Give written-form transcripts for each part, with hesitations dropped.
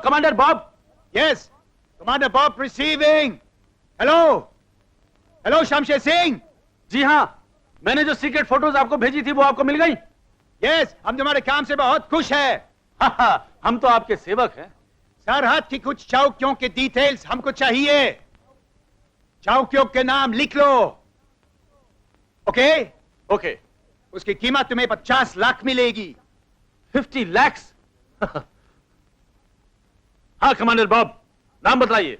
Commander Bob. Yes commander Bob receiving. Hello hello Shamsher Singh. जी हाँ, मैंने जो सीक्रेट फोटोज आपको भेजी थी वो आपको मिल गई? यस हम तुम्हारे काम से बहुत खुश हैं। हम तो आपके सेवक हैं। सरहद की कुछ चौकियों के डिटेल्स हमको चाहिए। चौकियों के नाम लिख लो। Okay okay. उसकी कीमत तुम्हें 50 लाख मिलेगी। 50 लाख? हाँ कमांडर बॉब, नाम बताइए।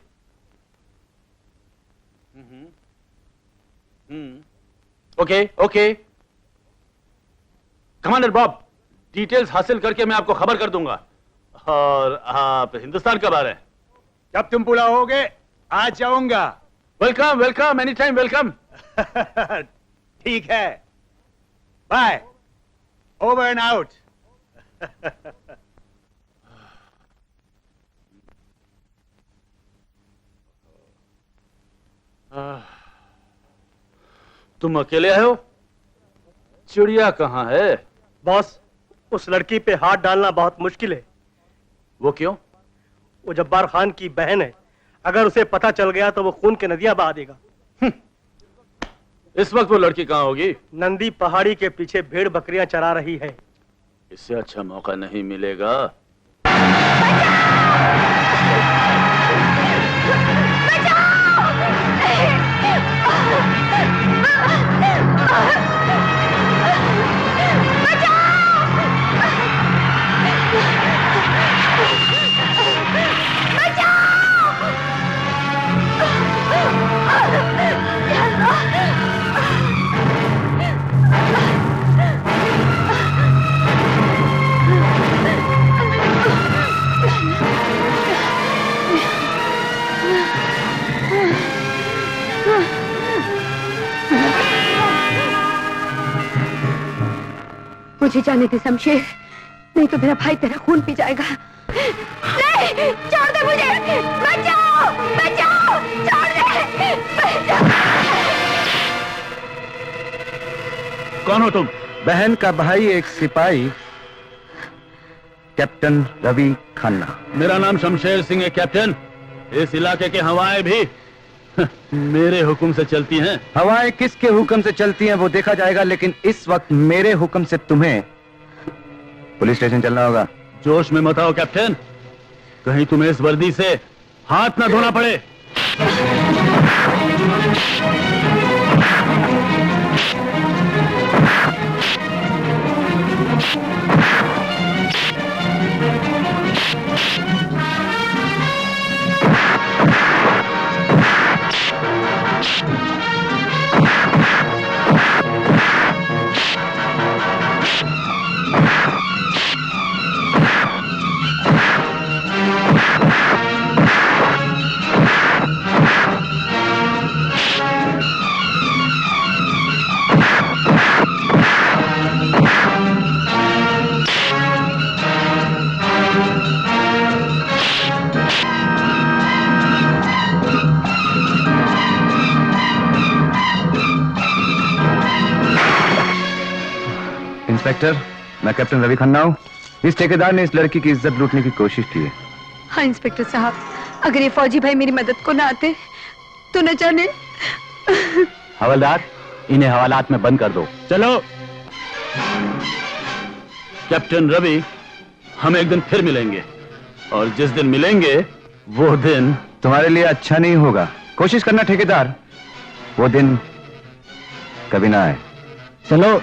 Okay okay commander Bob, details हासिल करके मैं आपको खबर कर दूंगा। और आप हिंदुस्तान कब आ रहे हैं? जब तुम बुलाओगे आ जाऊंगा। Welcome welcome, any time welcome. ठीक है, बाय, ओवर एंड आउट। तुम अकेले आए हो? चिड़िया कहाँ है? बॉस, उस लड़की पे हाथ डालना बहुत मुश्किल है। वो क्यों? वो जब्बार खान की बहन है। अगर उसे पता चल गया तो वो खून के नदियां बहा देगा। इस वक्त वो लड़की कहाँ होगी? नंदी पहाड़ी के पीछे भेड़ बकरियां चरा रही है। इससे अच्छा मौका नहीं मिलेगा। मुझे जाने दे शमशेर, नहीं तो मेरा भाई तेरा खून पी जाएगा। नहीं, छोड़ दे मुझे, बचाओ, बचाओ, छोड़ दे, बचाओ। कौन हो तुम? बहन का भाई, एक सिपाही, कैप्टन रवि खन्ना। मेरा नाम शमशेर सिंह है कैप्टन। इस इलाके के हवाएं भी मेरे हुक्म से चलती हैं। हवाएं किसके हुक्म से चलती हैं वो देखा जाएगा, लेकिन इस वक्त मेरे हुक्म से तुम्हें पुलिस स्टेशन चलना होगा। जोश में मत आओ कैप्टन, कहीं तुम्हें इस वर्दी से हाथ ना धोना पड़े। इंस्पेक्टर, मैं कैप्टन रवि खन्ना हूँ। इस ठेकेदार ने इस लड़की की इज्जत लूटने की कोशिश की है। हाँ इंस्पेक्टर साहब, अगर ये फौजी भाई मेरी मदद को ना आते तो न जाने। हवलदार, इन्हें हवालात में बंद कर दो। चलो कैप्टन रवि, हम एक दिन फिर मिलेंगे, और जिस दिन मिलेंगे वो दिन तुम्हारे लिए अच्छा नहीं होगा। कोशिश करना ठेकेदार, वो दिन कभी ना आए। चलो।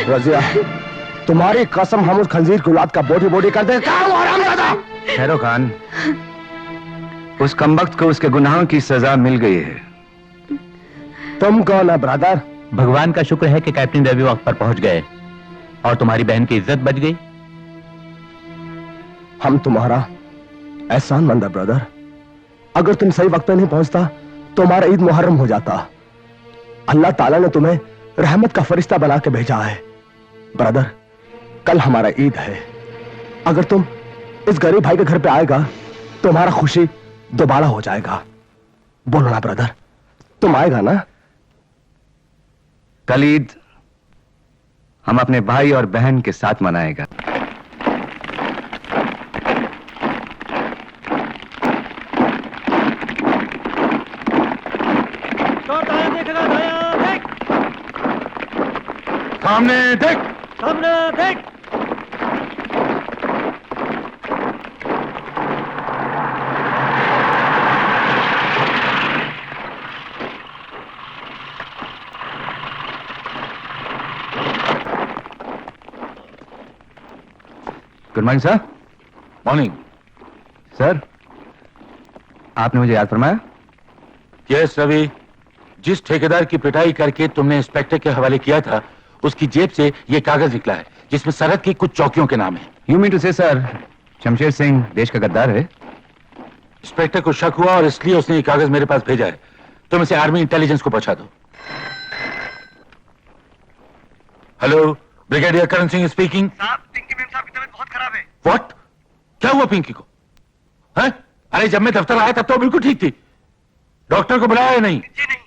रजिया, तुम्हारी कसम, हम उस खंजीर की औलाद का बोटी बोटी कर देंगे। खैरो खान, उस कमबख्त को उसके गुनाहों की सजा मिल गई है। तुम कौन है ब्रदर? भगवान का शुक्र है कि कैप्टन रवि वक्त पर पहुंच गए और तुम्हारी बहन की इज्जत बच गई। हम तुम्हारा एहसानमंद है ब्रदर। अगर तुम सही वक्त पर नहीं पहुंचता तो हमारा ईद मुहर्रम हो जाता। अल्लाह ताला ने तुम्हें रहमत का फरिश्ता बना के भेजा है। ब्रदर, कल हमारा ईद है। अगर तुम इस गरीब भाई के घर पे आएगा तो हमारा खुशी दोबारा हो जाएगा। बोलो ना ब्रदर, तुम आएगा ना? कल ईद हम अपने भाई और बहन के साथ मनाएगा। सामने देख। सामने देख। Good morning sir. Morning. Sir, आपने मुझे याद फरमाया? यस रवि, जिस ठेकेदार की पिटाई करके तुमने इंस्पेक्टर के हवाले किया था, उसकी जेब से ये कागज निकला है जिसमें सरहद की कुछ चौकियों के नाम है। यू मीन टू से सर, शमशेर सिंह देश का गद्दार है? इंस्पेक्टर को शक हुआ और इसलिए उसने ये कागज मेरे पास भेजा है। तुम इसे आर्मी इंटेलिजेंस को पहुंचा दो। Hello, brigadier Karan Singh speaking. साहब, पिंकी मैम साहब की तबीयत बहुत खराब है। व्हाट? क्या हुआ पिंकी को? हैं? अरे जब मैं दफ्तर आया तब तो बिल्कुल ठीक थी। डॉक्टर को बुलाया या नहीं? जी नहीं।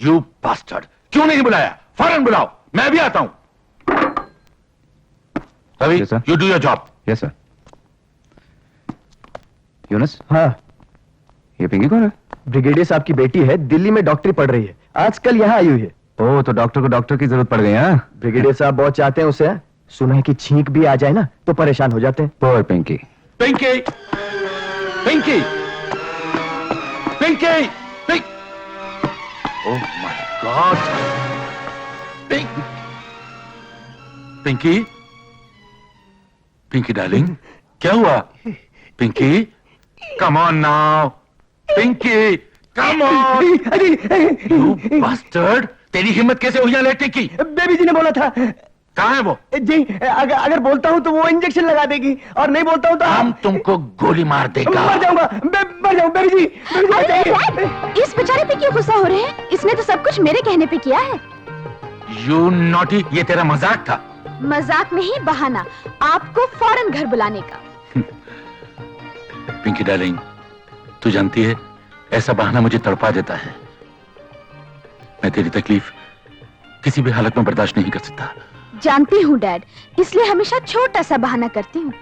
यू बास्टर्ड, क्यों नहीं बुलाया? फौरन बुलाओ, मैं भी आता हूं। Ravi, Yes, sir. You do your job. Yes sir. Yunus, हाँ, ये पिंकी कौन है? ब्रिगेडियर साहब की बेटी है, दिल्ली में डॉक्टरी पढ़ रही है, आजकल यहाँ आई हुई है। ओह, तो डॉक्टर को डॉक्टर की जरूरत पड़ गई। हाँ, ब्रिगेडियर साहब बहुत चाहते हैं उसे, सुना है कि छींक भी आ जाए ना तो परेशान हो जाते हैं। Poor Pinky. Pinky, Pinky, Pinky, pink. Oh my god. Pinky, Pinky darling, क्या हुआ? Pinky, come on now. Pinky, come on. You bastard, तेरी हिम्मत कैसे हुई यहाँ लेटने की? बेबी जी ने बोला था। कहाँ है वो? जी, अगर बोलता हूँ तो वो इंजेक्शन लगा देगी और नहीं बोलता हूँ तो हम तुमको गोली मार देगा। मर जाऊंगा। मर जाऊं बेबी जी। अरे डैड, इस बेचारे पे क्यों गुस्सा हो रहे हैं? इसने तो सब कुछ मेरे कहने पे किया है। यू नॉटी, ये तेरा मजाक था। मजाक नहीं, बहाना, आपको फौरन घर बुलाने का। पिंकी डार्लिंग, तू जानती है ऐसा बहाना मुझे तड़पा देता है। मैं तेरी तकलीफ किसी भी हालत में बर्दाश्त नहीं कर सकता। जानती हूँ डैड, इसलिए हमेशा छोटा सा बहाना करती हूँ,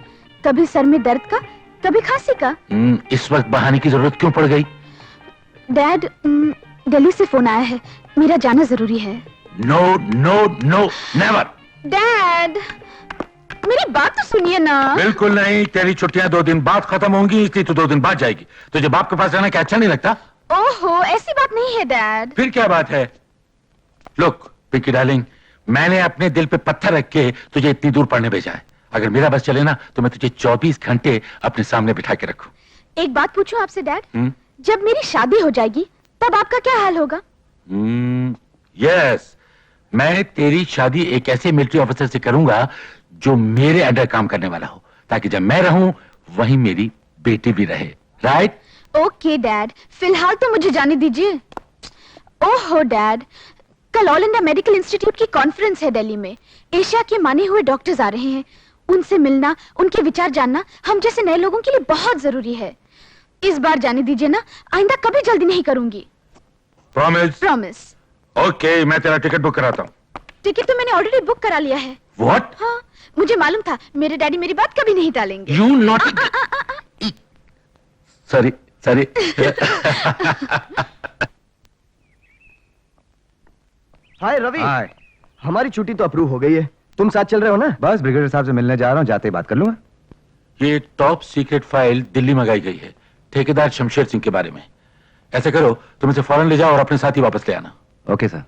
कभी सर में दर्द का, कभी खांसी का। इस वक्त बहाने की जरूरत क्यों पड़ गई? डैड, दिल्ली से फोन आया है, मेरा जाना जरूरी है। No no no, never. Dad, मेरी बात तो सुनिए ना। बिल्कुल नहीं, तेरी छुट्टियां 2 दिन बाद खत्म होंगी, इसलिए तू 2 दिन बाद जाएगी। तुझे बाप के पास रहना क्या अच्छा नहीं लगता? ओहो, ऐसी बात नहीं है डैड। फिर क्या बात है? लुक पिंकी डार्लिंग, मैंने अपने दिल पे पत्थर रख के तुझे इतनी दूर पढ़ने भेजा है। अगर मेरा बस चले ना तो मैं तुझे 24 घंटे अपने सामने बिठा के रखूं। एक बात पूछूं आपसे डैड, जब मेरी शादी हो जाएगी तब आपका क्या हाल होगा? यस, मैं तेरी शादी एक ऐसे मिलिट्री ऑफिसर से करूंगा जो मेरे अंडर काम करने वाला हो, ताकि जब मैं रहूं वहीं मेरी बेटी भी रहे। राइट? ओके डैड, फिलहाल तो मुझे जाने दीजिए। ओहो डैड, कल ऑल इंडिया मेडिकल इंस्टीट्यूट की कॉन्फ्रेंस है दिल्ली में। एशिया के माने हुए डॉक्टर्स आ रहे हैं, उनसे मिलना, उनके विचार जानना हम जैसे नए लोगों के लिए बहुत जरूरी है। इस बार जाने दीजिए ना, आइंदा कभी जल्दी नहीं करूंगी। प्रॉमिस? प्रॉमिस। ओके, मैं तेरा टिकट बुक कराता हूँ। टिकट तो मैंने ऑलरेडी बुक करा लिया है। व्हाट? हाँ, मुझे मालूम था मेरे डैडी मेरी बात कभी नहीं टालेंगे। You not. Sorry sorry. Hi Ravi. Hi. हमारी छुट्टी तो अप्रूव हो गई है, तुम साथ चल रहे हो ना? बस ब्रिगेडियर साहब से मिलने जा रहा हूँ, जाते ही बात कर लूंगा। ये टॉप सीक्रेट फाइल दिल्ली मंगाई गई है ठेकेदार शमशेर सिंह के बारे में। ऐसे करो, तुम इसे फौरन ले जाओ और अपने साथ ही वापस ले आना। Okay sir.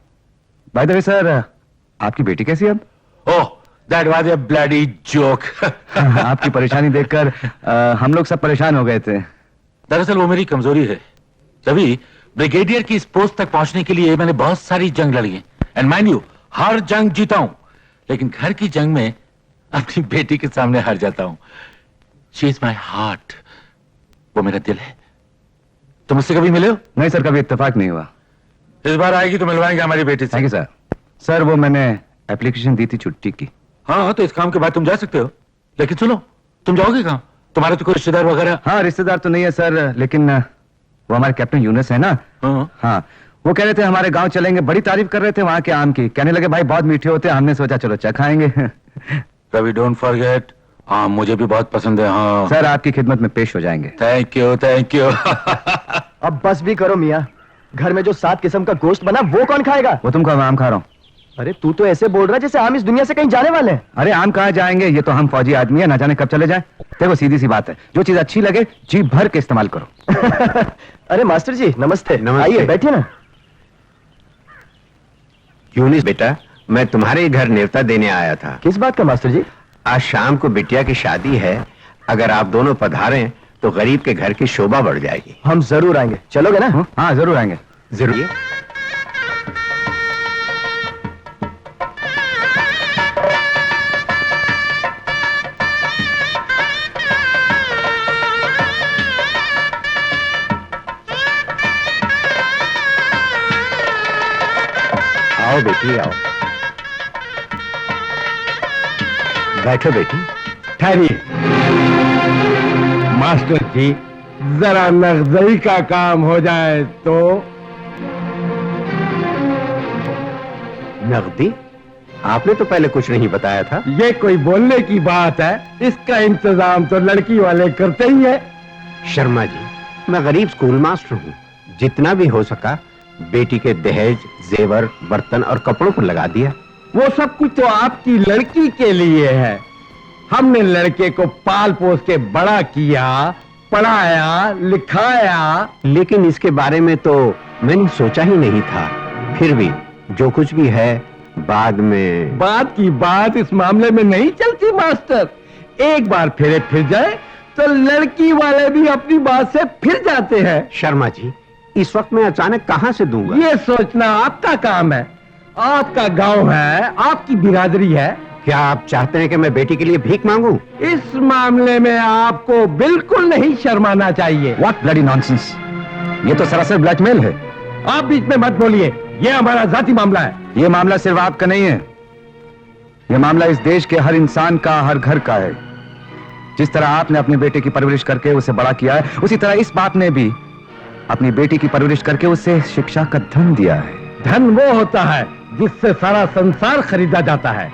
Bye the way sir, आपकी बेटी कैसी है अब? Oh, that was a bloody joke. आपकी परेशानी देखकर हम लोग सब परेशान हो गए थे। दरअसल वो मेरी कमजोरी है। तभी ब्रिगेडियर की इस पोस्ट तक पहुंचने के लिए मैंने बहुत सारी जंग लड़ी है, एंड माइंड यू, हर जंग जीता हूं, लेकिन घर की जंग में अपनी बेटी के सामने हार जाता हूं। शी इज माई हार्ट, वो मेरा दिल है। तुम मुझसे कभी मिले हो? नहीं सर, कभी इत्तेफाक नहीं हुआ। इस बार आएगी तो मिलवाएंगे हमारी बेटी से। Thank you sir. सर, वो मैंने एप्लीकेशन दी थी छुट्टी की। हाँ, तो इस काम के बाद तुम जा सकते हो, लेकिन सुनो, तुम जाओगे कहाँ? तुम्हारे तो कोई रिश्तेदार वगैरह? हाँ, रिश्तेदार तो नहीं है सर, लेकिन वो हमारे कैप्टन यूनुस है ना। हाँ। हाँ, वो कह रहे थे हमारे गांव चलेंगे, बड़ी तारीफ कर रहे थे वहां के आम की। कहने लगे भाई बहुत मीठे होते हैं। हमने सोचा चलो चखाएंगे। रवि डोंट फॉरगेट, हाँ मुझे भी बहुत पसंद है। हाँ सर आपकी खिदमत में पेश हो जाएंगे। Thank you thank you. अब बस भी करो मियाँ, घर में जो 7 किस्म का गोश्त बना वो कौन खाएगा? वो तुमको आम खा रहा हूँ। अरे तू तो ऐसे बोल रहा है जैसे आम इस दुनिया से कहीं जाने वाले हैं। अरे आम कहाँ जाएंगे, ये तो हम फौजी आदमी है, ना जाने कब चले जाएं। देखो सीधी सी बात है, जो चीज अच्छी लगे जी भर के इस्तेमाल करो। अरे मास्टर जी नमस्ते। आइए बैठिए ना। यूनिस बेटा, मैं तुम्हारे घर न्योता देने आया था। किस बात का मास्टर जी? आज शाम को बिटिया की शादी है, अगर आप दोनों पधारें तो गरीब के घर की शोभा बढ़ जाएगी। हम जरूर आएंगे, चलोगे ना? हाँ जरूर आएंगे। जरूर। आओ बेटी आओ, बैठो बेटी। ठहरिए मास्टर जी, जरा नगदई का काम हो जाए तो। नगदी? आपने तो पहले कुछ नहीं बताया था। ये कोई बोलने की बात है? इसका इंतजाम तो लड़की वाले करते ही है। शर्मा जी, मैं गरीब स्कूल मास्टर हूँ, जितना भी हो सका बेटी के दहेज, जेवर, बर्तन और कपड़ों पर लगा दिया। वो सब कुछ तो आपकी लड़की के लिए है। हमने लड़के को पाल पोस के बड़ा किया, पढ़ाया, लिखाया। लेकिन इसके बारे में तो मैंने सोचा ही नहीं था। फिर भी जो कुछ भी है बाद में। बात की बात इस मामले में नहीं चलती मास्टर। एक बार फेरे फिर जाए तो लड़की वाले भी अपनी बात से फिर जाते हैं। शर्मा जी, इस वक्त मैं अचानक कहां से दूंगा? ये सोचना आपका काम है। आपका गांव है, आपकी बिरादरी है। क्या आप चाहते हैं कि मैं बेटी के लिए भीख मांगू? इस मामले में आपको बिल्कुल नहीं शर्माना चाहिए। What bloody nonsense! ये तो सरासर ब्लैकमेल है। आप बीच में मत बोलिए, ये हमारा जाति मामला है। ये मामला सिर्फ आपका नहीं है, ये मामला इस देश के हर इंसान का, हर घर का है। जिस तरह आपने अपने बेटे की परवरिश करके उसे बड़ा किया है, उसी तरह इस बाप ने भी अपनी बेटी की परवरिश करके उसे शिक्षा का धन दिया है। धन वो होता है जिससे सारा संसार खरीदा जाता है।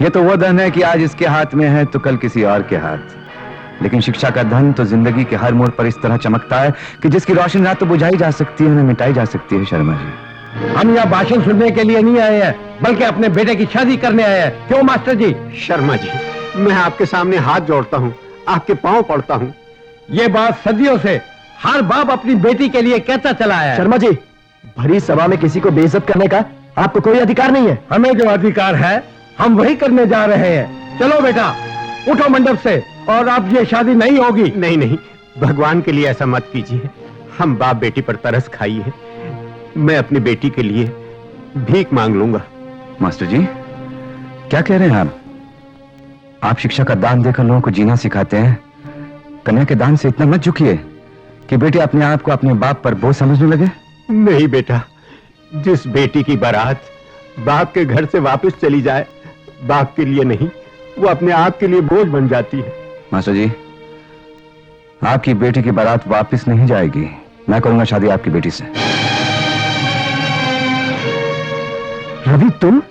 ये तो वो धन है कि आज इसके हाथ में है तो कल किसी और के हाथ। लेकिन शिक्षा का धन तो जिंदगी के हर मोड़ पर इस तरह चमकता है कि जिसकी रोशनी ना तो बुझाई जा सकती है, ना मिटाई जा सकती है। शर्मा जी, हम यहाँ भाषण सुनने के लिए नहीं आए हैं, बल्कि अपने बेटे की शादी करने आए हैं। क्यों मास्टर जी? शर्मा जी, मैं आपके सामने हाथ जोड़ता हूँ, आपके पांव पड़ता हूँ। ये बात सदियों से हर बाप अपनी बेटी के लिए कहता चला है। शर्मा जी, भरी सभा में किसी को बेइज्जत करने का आपको कोई अधिकार नहीं है। हमें जो अधिकार है हम वही करने जा रहे हैं। चलो बेटा, उठो मंडप से, और अब ये शादी नहीं होगी। नहीं नहीं, भगवान के लिए ऐसा मत कीजिए। हम बाप बेटी पर तरस खाई है। मैं अपनी बेटी के लिए भीख मांग लूंगा। मास्टर जी क्या कह रहे हैं आप शिक्षा का दान देकर लोगों को जीना सिखाते हैं। कन्या के दान से इतना मत झुकिए कि बेटी अपने आप को अपने बाप पर बोझ समझने लगे। नहीं बेटा, जिस बेटी की बारात बाप के घर से वापस चली जाए, बाप के लिए नहीं, वो अपने आप के लिए बोझ बन जाती है। मास्टर जी, आपकी बेटी की बारात वापस नहीं जाएगी। मैं करूंगा शादी आपकी बेटी से। रवि तुम?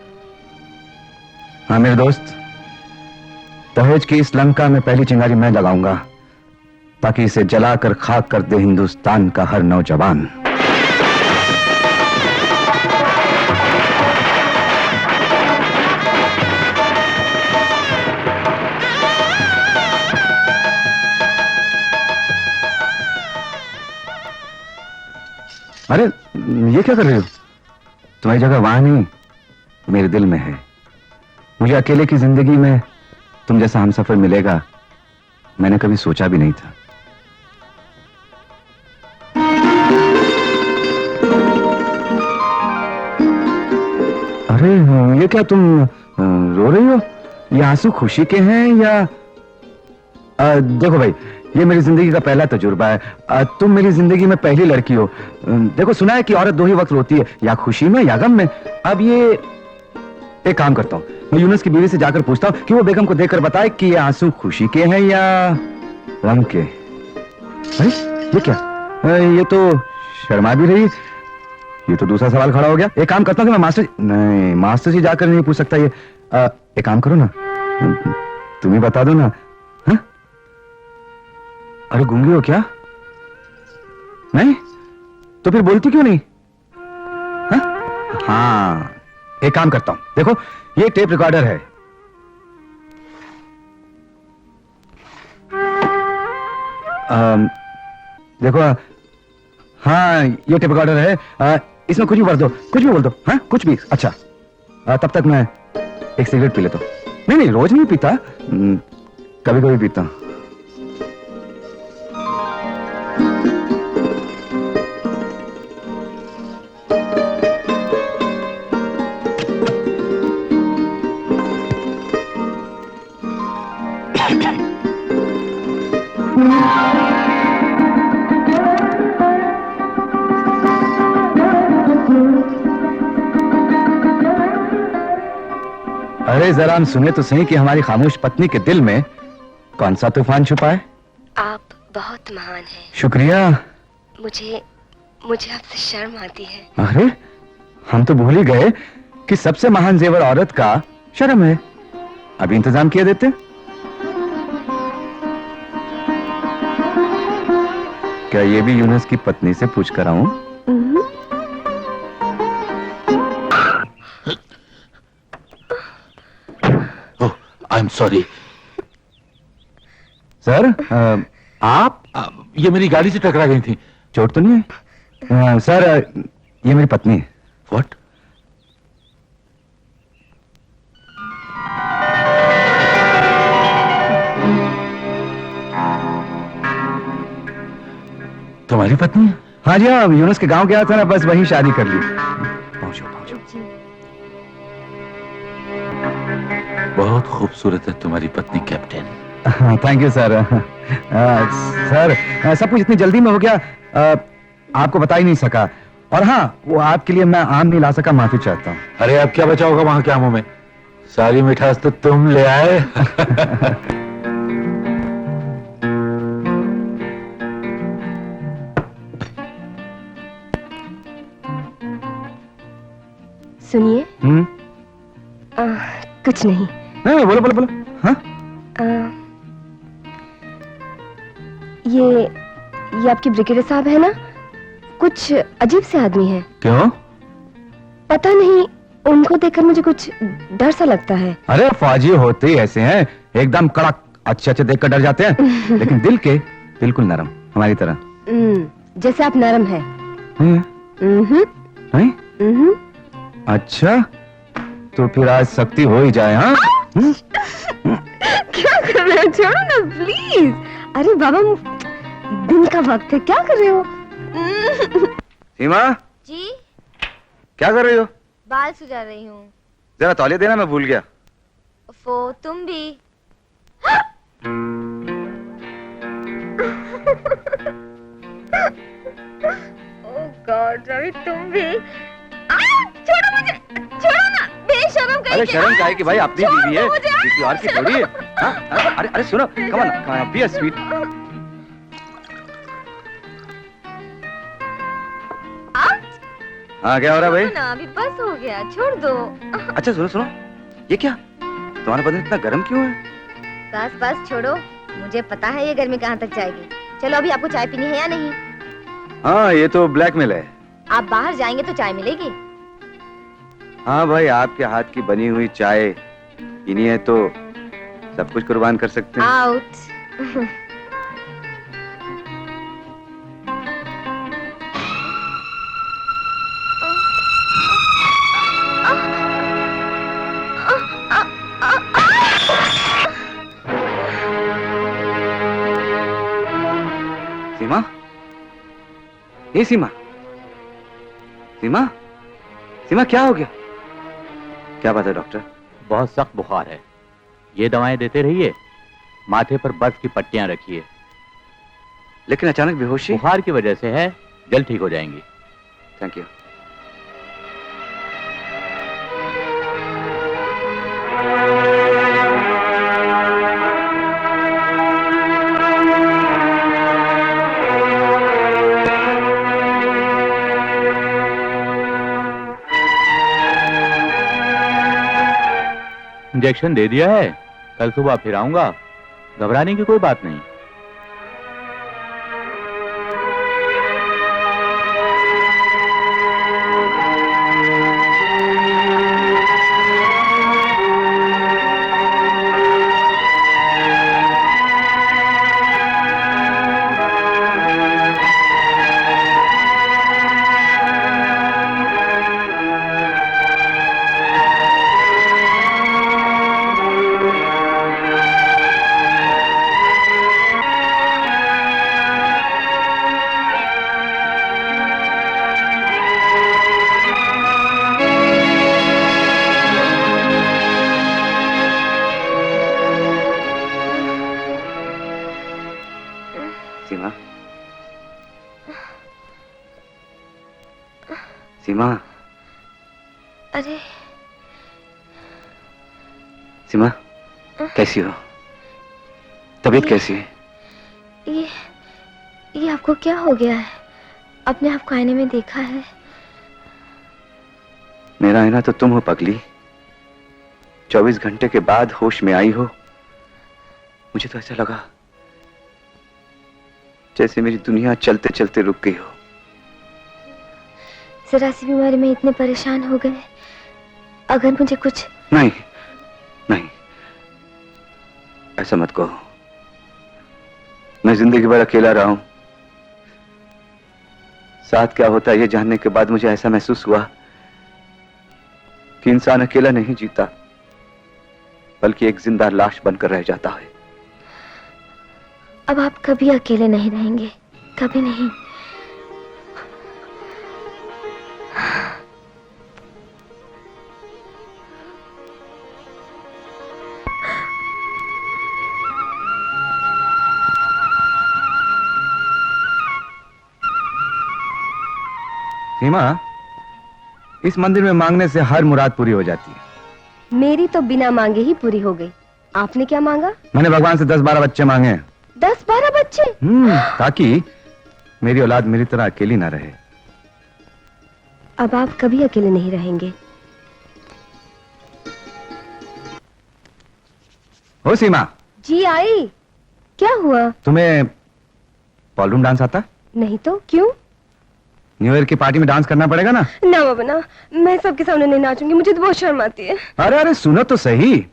हाँ मेरे दोस्त, दहेज की इस लंका में पहली चिंगारी मैं लगाऊंगा, ताकि इसे जलाकर खाक कर दे हिंदुस्तान का हर नौजवान। अरे ये क्या कर रही हो? तुम्हारी जगह वहां नहीं, मेरे दिल में है। मुझे अकेले की जिंदगी में तुम जैसा हमसफर मिलेगा मैंने कभी सोचा भी नहीं था। अरे ये क्या तुम रो रही हो? ये आंसू खुशी के हैं या देखो भाई, ये मेरी जिंदगी का पहला तजुर्बा है। तुम मेरी जिंदगी में पहली लड़की हो। देखो सुना है कि औरत दो ही वक्त रोती है, या खुशी में या गम में। अब ये एक काम करता हूँ, मैं यूनुस की बीवी से जाकर पूछता हूँ कि वो बेगम को देखकर बताए कि ये आंसू खुशी के हैं या गम के। अरे ये क्या? ये तो शर्मा भी रही। ये तो दूसरा सवाल खड़ा हो गया। एक काम करता हूँ कि मैं मास्टर जी जाकर नहीं पूछ सकता ये। एक काम करो ना, तुम ही बता दो ना। हाँ? अरे गूंगी हो क्या? नहीं तो फिर बोलती क्यों नहीं? हाँ, एक काम करता हूं, देखो ये टेप रिकॉर्डर है। देखो, हाँ ये टेप रिकॉर्डर है। इसमें कुछ भी भर दो, कुछ भी बोल दो। हाँ कुछ भी। अच्छा, तब तक मैं एक सिगरेट पी लेता हूं। नहीं रोज नहीं पीता, कभी कभी पीता हूं। अरे जरा हम सुने तो सही कि हमारी खामोश पत्नी के दिल में कौन सा तूफान छुपा है। आप बहुत महान हैं। शुक्रिया। मुझे आपसे शर्म आती है। अरे हम तो भूल ही गए कि सबसे महान जेवर औरत का शर्म है। अभी इंतजाम किए देते। क्या ये भी यूनुस की पत्नी से पूछ कर आऊं? I am sorry sir. आप ये मेरी गाड़ी से टकरा गई थी। चोट तो नहीं है? सर ये मेरी पत्नी है। व्हाट? तुम्हारी पत्नी? हाँ जी, हाँ यूनुस के गांव गया था ना, बस वहीं शादी कर ली। पहुंचो पहुंचो। बहुत खूबसूरत है तुम्हारी पत्नी captain. Thank you sir. Sir सब कुछ इतनी जल्दी में हो गया, आपको बता ही नहीं सका। और हाँ, वो आपके लिए मैं आम नहीं ला सका, माफी चाहता हूँ। अरे अब क्या बचा होगा वहां के आमों में? सारी मिठास तो तुम ले आए। सुनिए। कुछ नहीं। नहीं बोलो बोलो बोलो। हाँ? ये आपके ब्रिगेडियर साहब है ना? कुछ अजीब से आदमी है। क्यों? पता नहीं, उनको देखकर मुझे कुछ डर सा लगता है। अरे फौजी होते ही ऐसे हैं, एकदम कड़क, अच्छे अच्छे देखकर डर जाते हैं, लेकिन दिल के बिल्कुल नरम, हमारी तरह। जैसे आप नरम है। नहीं? अच्छा, तो फिर आज सख्ती हो ही जाए। हाँ? क्या कर रहे हो? छोड़ो ना प्लीज। अरे बाबा, दिन का वक्त है, क्या कर रहे हो? सीमा जी? क्या कर रही हो? बाल सुझा रही हूँ। जरा तौलिया देना, मैं भूल गया। तुम भी। ओह गॉड रवि, तुम भी। छोड़ो मुझे, छोड़ो ना, बेशरम कहीं। अरे शर्म काहे की भाई, अपनी बीवी है, किसी और की थोड़ी है। अरे अरे सुनो, come on, be a sweet. हाँ क्या हो रहा है भाई? ना अभी बस हो गया, छोड़ दो। अच्छा सुनो सुनो, ये क्या, तुम्हारा बदन इतना गर्म क्यों है? बस बस छोड़ो, मुझे पता है ये गर्मी कहाँ तक जाएगी। चलो अभी आपको चाय पीनी है या नहीं? हाँ ये तो ब्लैकमेल है। आप बाहर जाएंगे तो चाय मिलेगी। हाँ भाई, आपके हाथ की बनी हुई चाय पीनी है तो सब कुछ कुर्बान कर सकते हैं। आउट। सीमा, ये सीमा, सीमा, सीमा क्या हो गया? क्या बात है डॉक्टर? बहुत सख्त बुखार है, ये दवाएं देते रहिए, माथे पर बर्फ की पट्टियां रखिए। लेकिन अचानक बेहोशी? बुखार की वजह से है, जल्द ठीक हो जाएंगी। Thank you. इंजेक्शन दे दिया है, कल सुबह फिर आऊंगा, घबराने की कोई बात नहीं। सीमा, सीमा, अरे सीमा, कैसी हो? तबीयत कैसी है? ये आपको क्या हो गया है? अपने आप को आईने में देखा है? मेरा आईना तो तुम हो पगली। 24 घंटे के बाद होश में आई हो। मुझे तो ऐसा लगा जैसे मेरी दुनिया चलते चलते रुक गई हो। जरा सी बीमारी में इतने परेशान हो गए, अगर मुझे कुछ... नहीं नहीं, ऐसा मत कहो। मैं जिंदगी भर अकेला रहा हूं। साथ क्या होता है ये जानने के बाद मुझे ऐसा महसूस हुआ कि इंसान अकेला नहीं जीता, बल्कि एक जिंदा लाश बनकर रह जाता है। अब आप कभी अकेले नहीं रहेंगे, कभी नहीं। सीमा, इस मंदिर में मांगने से हर मुराद पूरी हो जाती है। मेरी तो बिना मांगे ही पूरी हो गई। आपने क्या मांगा? मैंने भगवान से 10-12 बच्चे मांगे हैं। 10-12 बच्चे? ताकि मेरी औलाद मेरी तरह अकेली ना रहे। अब आप कभी अकेले नहीं रहेंगे। हो सीमा। जी आई। क्या हुआ? तुम्हें बॉलरूम डांस आता? नहीं तो क्यों? न्यू ईयर की पार्टी में डांस करना पड़ेगा ना। ना बाबा ना, मैं सबके सामने नहीं नाचूंगी, मुझे तो बहुत शर्म आती है। अरे अरे सुनो तो सही।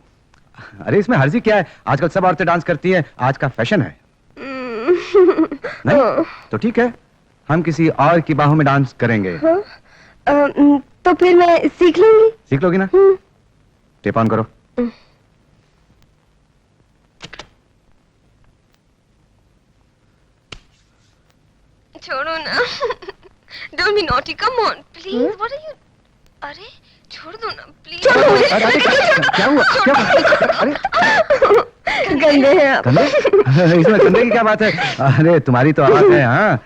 अरे इसमें हर्जी क्या है? आजकल सब औरतें डांस करती हैं, आज का फैशन है। नहीं तो ठीक है, हम किसी और की बाहों में डांस करेंगे। तो फिर मैं सीख लूंगी। सीख लोगी ना? टेप ऑन करो। छोड़ो ना। Don't be naughty, come on, please. What are you? अरे छोड़ दो ना, प्लीज। क्या हुआ? क्या हुआ? अरे गंदे हैं आप। गंदे? इसमें गंदे की क्या बात है? अरे तुम्हारी तो आवाज है। हाँ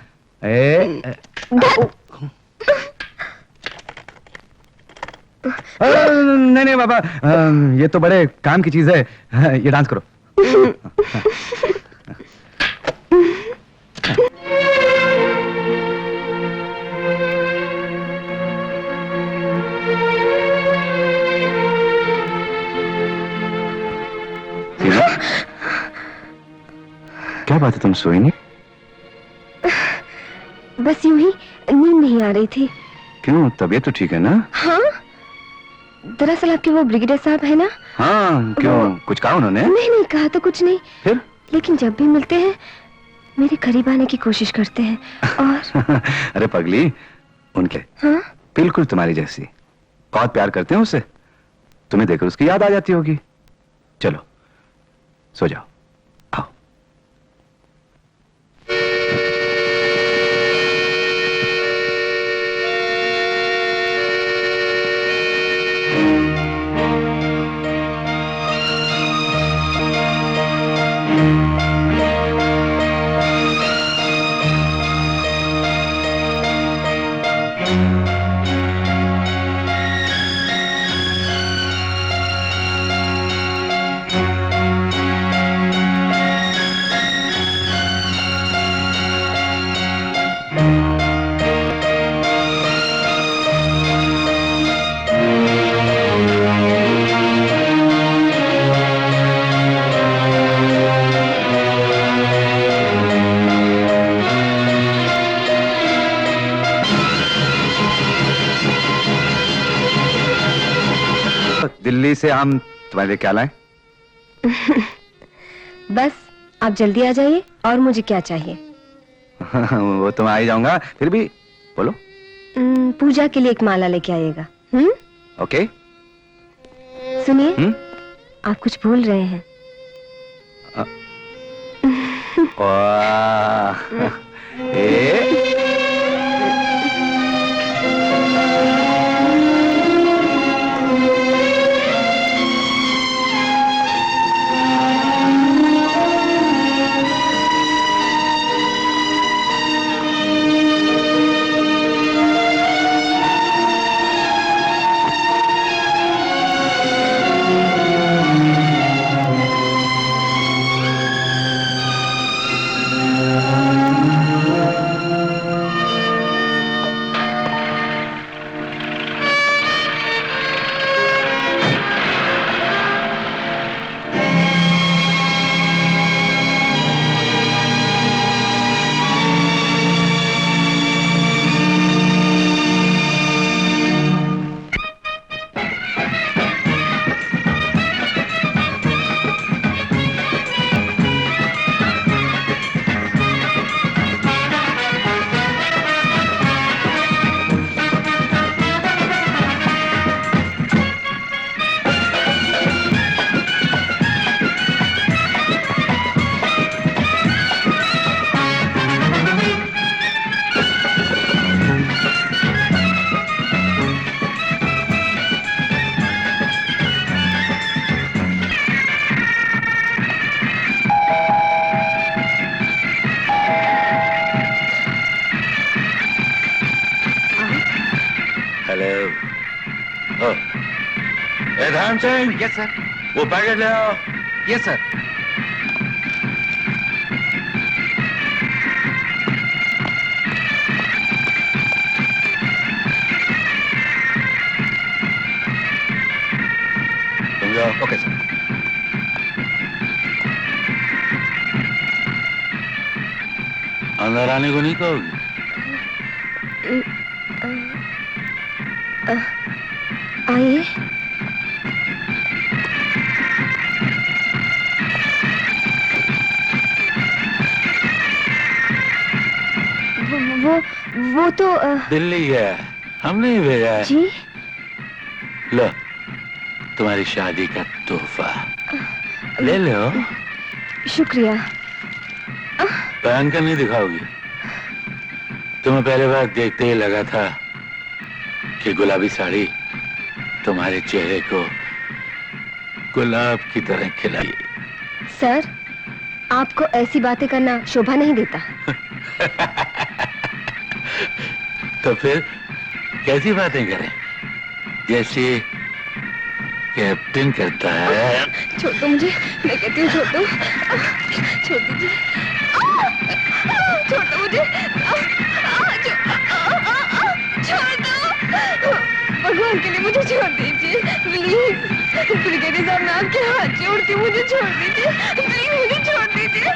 नहीं नहीं बाबा, ये तो बड़े काम की चीज है। ये डांस करो। क्या बात है, तुम सोई नहीं? बस यूं ही नींद नहीं आ रही थी। क्यों, तबीयत तो ठीक है ना? हाँ, दरअसल आपके वो ब्रिगेडियर साहब है ना। हाँ, क्यों कुछ कहा उन्होंने? नहीं नहीं, कहा तो कुछ नहीं। फिर? लेकिन जब भी मिलते हैं मेरे करीब आने की कोशिश करते हैं। और अरे पगली, उनके हाँ? बिल्कुल तुम्हारी जैसी। बहुत प्यार करते हैं उससे। तुम्हें देखकर उसकी याद आ जाती होगी। चलो सो जाओ। से हम तुम्हारे लिए क्या लाएं? बस आप जल्दी आ जाइए। और मुझे क्या चाहिए? वो तो मैं आ ही जाऊंगा, फिर भी बोलो। पूजा के लिए एक माला लेके आइएगा। ओके। सुनिए, आप कुछ भूल रहे हैं। वाह, ध्यानचंद। Yes sir. वो पैकेट ले आओ। Yes sir. तुम जाओ। Okay sir. अंदर आने को नहीं कहोगी? आइए। वो तो दिल्ली है, हमने ही भेजा है। जी। लो, तुम्हारी शादी का तोहफा ले लो। शुक्रिया। पहन कर नहीं दिखाओगी? तुम्हें पहले बार देखते ही लगा था कि गुलाबी साड़ी तुम्हारे चेहरे को गुलाब की तरह खिलाई। सर, आपको ऐसी बातें करना शोभा नहीं देता। तो फिर कैसी बातें करें? जैसे कैप्टन करता है। छोड़ दो मुझे, मैं कहती हूँ छोड़ दो। छोड़ दीजिए, छोड़ दो मुझे, छोड़ दो। भगवान के लिए मुझे छोड़ दीजिए प्लीज। ब्रिगेडियर साहब, मैं आपके हाथ जोड़ती हूँ, मुझे छोड़ दीजिए प्लीज, मुझे छोड़ दीजिए।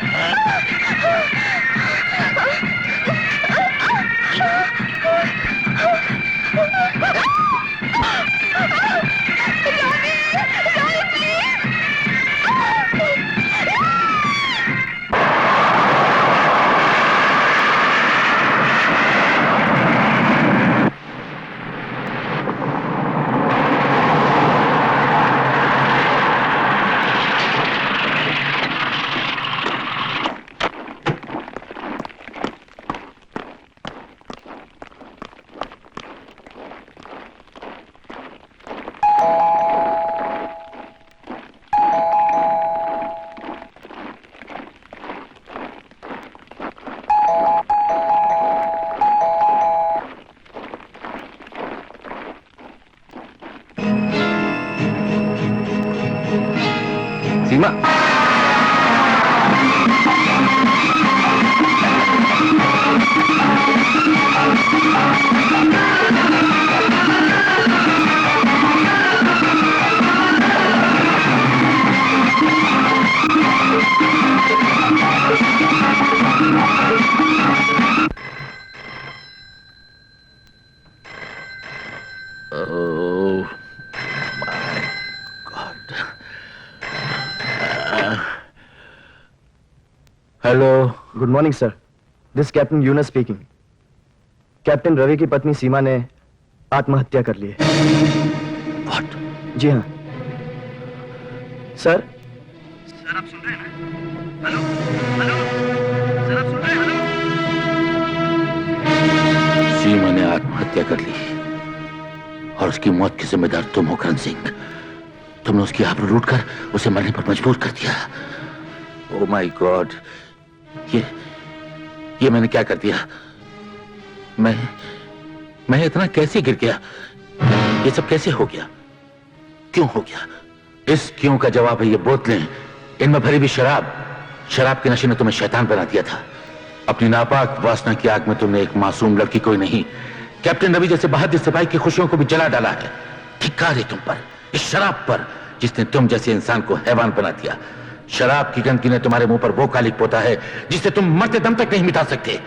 Seema, hello. Good morning sir, this captain Yunus speaking. Captain Ravi की पत्नी सीमा ने आत्महत्या कर ली है। व्हाट? जी हाँ सर। सीमा ने आत्महत्या कर ली और उसकी मौत की जिम्मेदार तुम हो करण सिंह। तुमने उसकी आबरू लूटकर उसे मरने पर मजबूर कर दिया। ओह माय गॉड, ये मैंने क्या कर दिया? मैं इतना कैसे गिर गया? ये सब कैसे हो गया? क्यों हो गया? इस क्यों का जवाब है ये बोतलें, इनमें भरी हुई शराब। शराब के नशे ने तुम्हें शैतान बना दिया था। अपनी नापाक वासना की आग में तुमने एक मासूम लड़की को ही नहीं, कैप्टन रवि जैसे बहादुर सिपाही की खुशियों को भी जला डाला है। धिक्कार है तुम पर, इस शराब पर, जिसने तुम जैसे इंसान को हैवान बना दिया। शराब की गंदगी ने तुम्हारे मुंह पर वो कालिक पोता है जिसे तुम मरते दम तक नहीं मिटा सकते।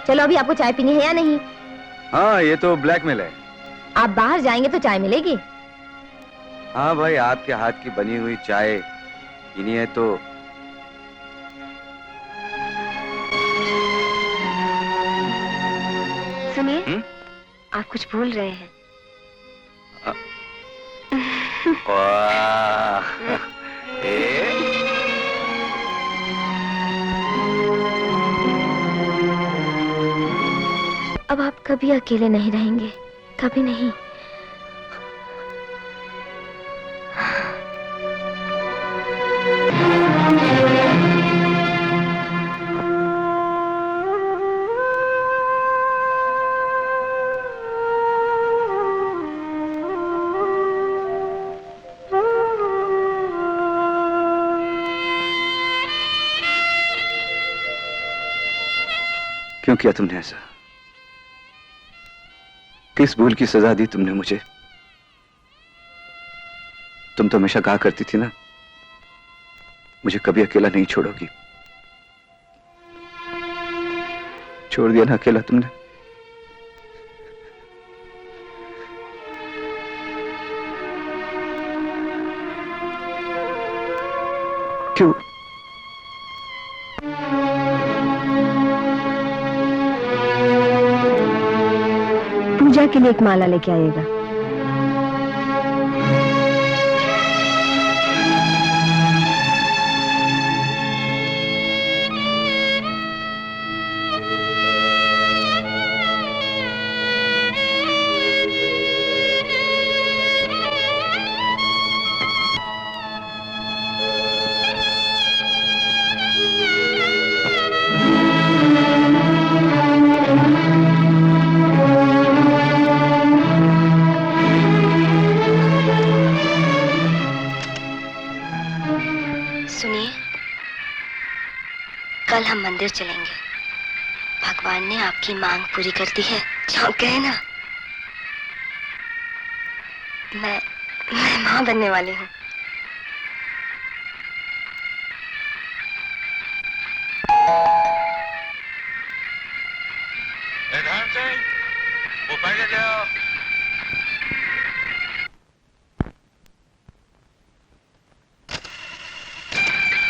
चलो अभी आपको चाय पीनी है या नहीं? हाँ, ये तो ब्लैकमेल है। आप बाहर जाएंगे तो चाय मिलेगी। हाँ भाई, आपके हाथ की बनी हुई चाय पीनी है तो सुनिए, आप कुछ भूल रहे हैं। वाह। अब आप कभी अकेले नहीं रहेंगे, कभी नहीं। क्यों किया तुमने ऐसा? किस भूल की सजा दी तुमने मुझे? तुम तो हमेशा कहा करती थी ना, मुझे कभी अकेला नहीं छोड़ोगी। छोड़ दिया ना अकेला तुमने। क्यों? पूजा के लिए एक माला लेके आइएगा। सुनिए, कल हम मंदिर चलेंगे। भगवान ने आपकी मांग पूरी कर दी है। चौंक गए ना? मैं मां बनने वाली हूँ। वो पैकेट ले आओ।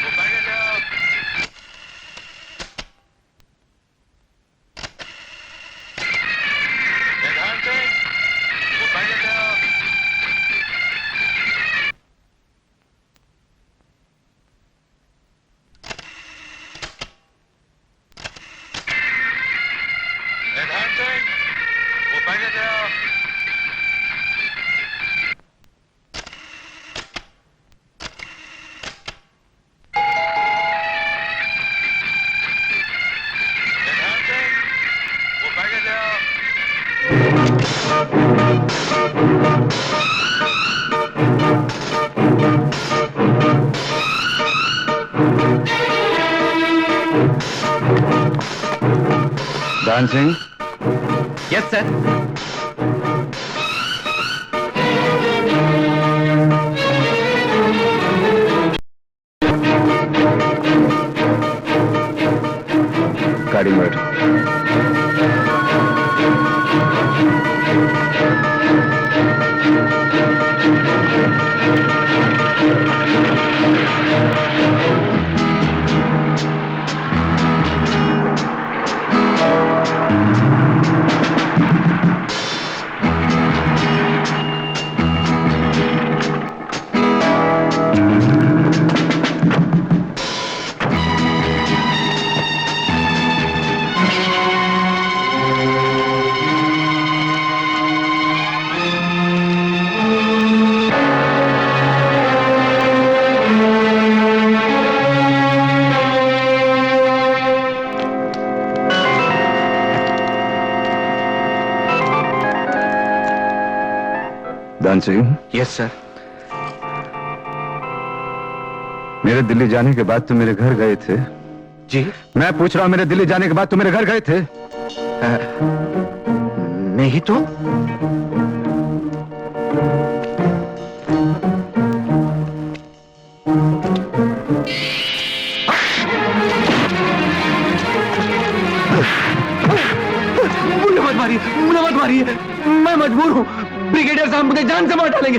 वो पैकेट ले आओ। दान सिंह। Yes sir. गाड़ी में बैठो। दान सिंह। Yes sir. मेरे दिल्ली जाने के बाद तुम मेरे घर गए थे? जी मैं पूछ रहा हूं, मेरे दिल्ली जाने के बाद तुम मेरे घर गए थे? नहीं तो। मुझे मत मारिए, मैं मजबूर हूँ। ब्रिगेडियर साहब मुझे जान से मार डालेंगे।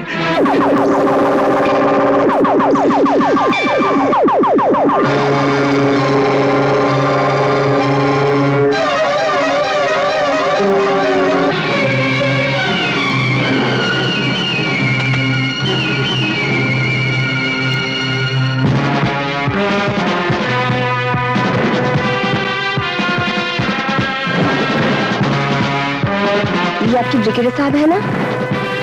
ये आपकी ब्रिगेडियर साहब है ना?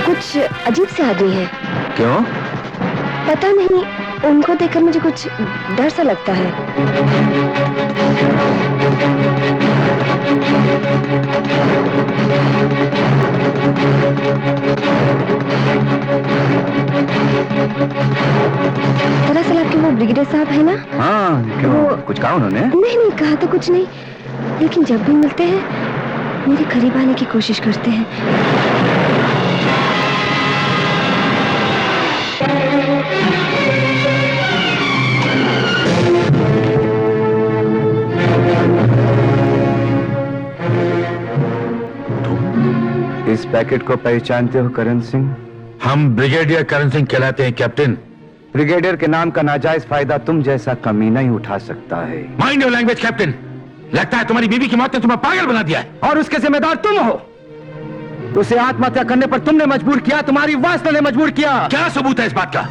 कुछ अजीब से आदमी है। क्यों? पता नहीं, उनको देखकर मुझे कुछ डर सा लगता है। दरअसल आपके वो ब्रिगेडियर साहब है ना? हाँ, क्यों? कुछ कहा उन्होंने? नहीं, कहा तो कुछ नहीं, लेकिन जब भी मिलते हैं मेरे करीब आने की कोशिश करते हैं। इस पैकेट को पहचानते हो करण सिंह? हम ब्रिगेडियर करण सिंह कहलाते हैं कैप्टन। ब्रिगेडियर के नाम का नाजायज फायदा तुम जैसा कमीना ही उठा सकता है। Mind your language captain. लगता है तुम्हारी बीवी की मौत ने तुम्हें पागल बना दिया है। और उसके जिम्मेदार तुम हो। उसे आत्महत्या करने पर तुमने मजबूर किया, तुम्हारी वासना ने मजबूर किया। क्या सबूत है इस बात का?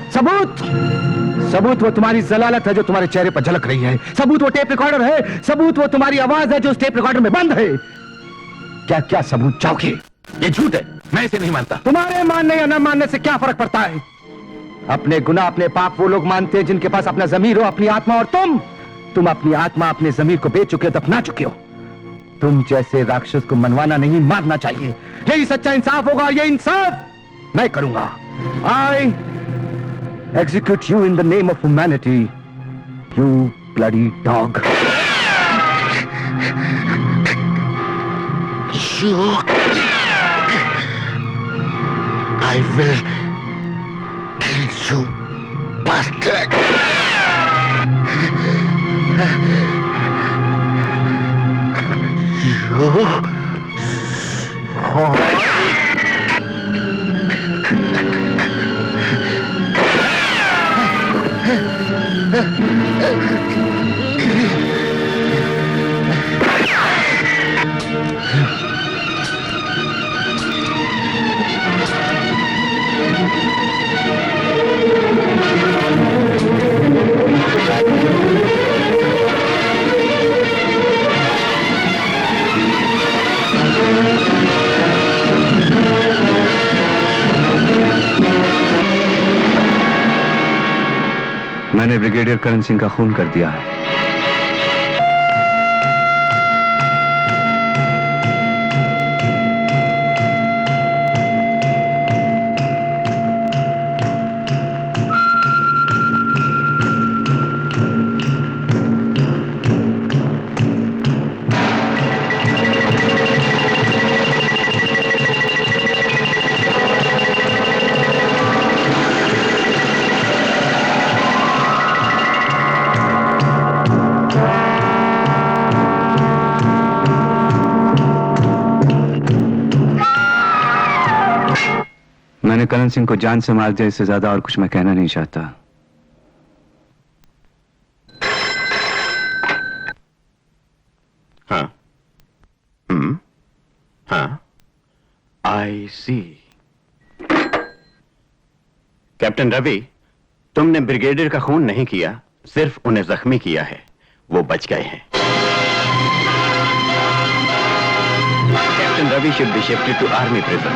सबूत वो तुम्हारी जलालत है जो तुम्हारे चेहरे पर झलक रही है। सबूत वो टेप रिकॉर्डर है। सबूत वो तुम्हारी आवाज है जो उस टेप रिकॉर्डर में बंद है। क्या क्या सबूत चाहोगे? ये झूठ है, मैं इसे नहीं मानता। तुम्हारे मानने या न मानने से क्या फर्क पड़ता है? अपने गुनाह, अपने पाप वो लोग मानते हैं जिनके पास अपना जमीर हो, अपनी आत्मा। और तुम अपनी आत्मा, अपने जमीर को बेच चुके हो, दफना चुके हो। तुम जैसे राक्षस को मनवाना नहीं, मारना चाहिए। यही सच्चा इंसाफ होगा और ये इंसाफ मैं करूंगा। आई execute you in the name of humanity, you bloody dog. I will kill you, bastard. मैंने ब्रिगेडियर करण सिंह का खून कर दिया है। करण सिंह को जान से मार दिया, इससे ज्यादा और कुछ मैं कहना नहीं चाहता। हाँ, हाँ, आई सी। कैप्टन रवि, तुमने ब्रिगेडियर का खून नहीं किया, सिर्फ उन्हें जख्मी किया है। वो बच गए हैं। Captain Ravi should be shifted to army prison.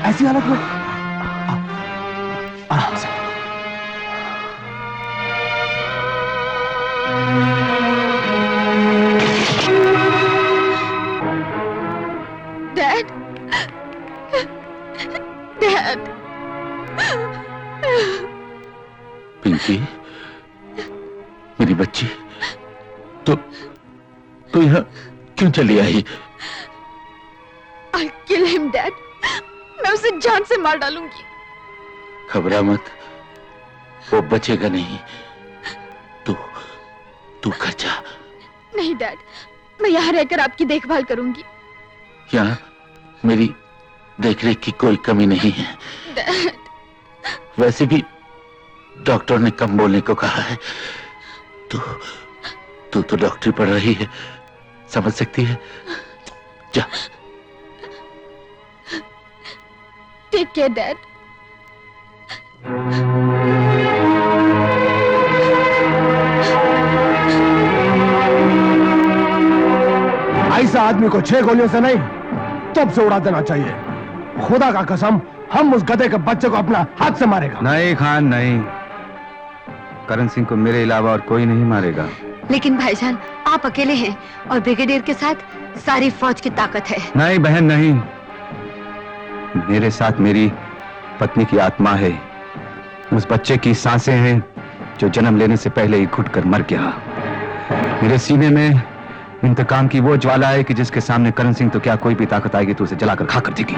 ऐसी हालत में आराम से। Dad, dad. पिंकी, मेरी बच्ची, तो यहाँ क्यों चली आई? I'll kill him, Dad. मैं उसे जान से मार डालूंगी। घबरा मत, वो बचेगा नहीं। तू घर जा। नहीं डैड, मैं यहाँ रहकर आपकी देखभाल करूंगी। यहाँ मेरी देखरेख की कोई कमी नहीं है। डैड, वैसे भी डॉक्टर ने कम बोलने को कहा है। तू तो डॉक्टरी पढ़ रही है, समझ सकती है। जा। Take care dad. ऐसा आदमी को 6 गोलियों से नहीं तब से उड़ा देना चाहिए। खुदा का कसम, हम उस गधे के बच्चे को अपना हाथ से मारेगा। नहीं खान, नहीं। करण सिंह को मेरे अलावा और कोई नहीं मारेगा। लेकिन भाईजान, आप अकेले हैं और ब्रिगेडियर के साथ सारी फौज की ताकत है। नहीं बहन, नहीं। मेरे साथ मेरी पत्नी की आत्मा है, उस बच्चे की सांसें हैं जो जन्म लेने से पहले ही घुटकर मर गया। मेरे सीने में इंतकाम की वो ज्वाला है कि जिसके सामने करण सिंह तो क्या कोई भी ताकत आएगी तो उसे जलाकर खाकर देगी।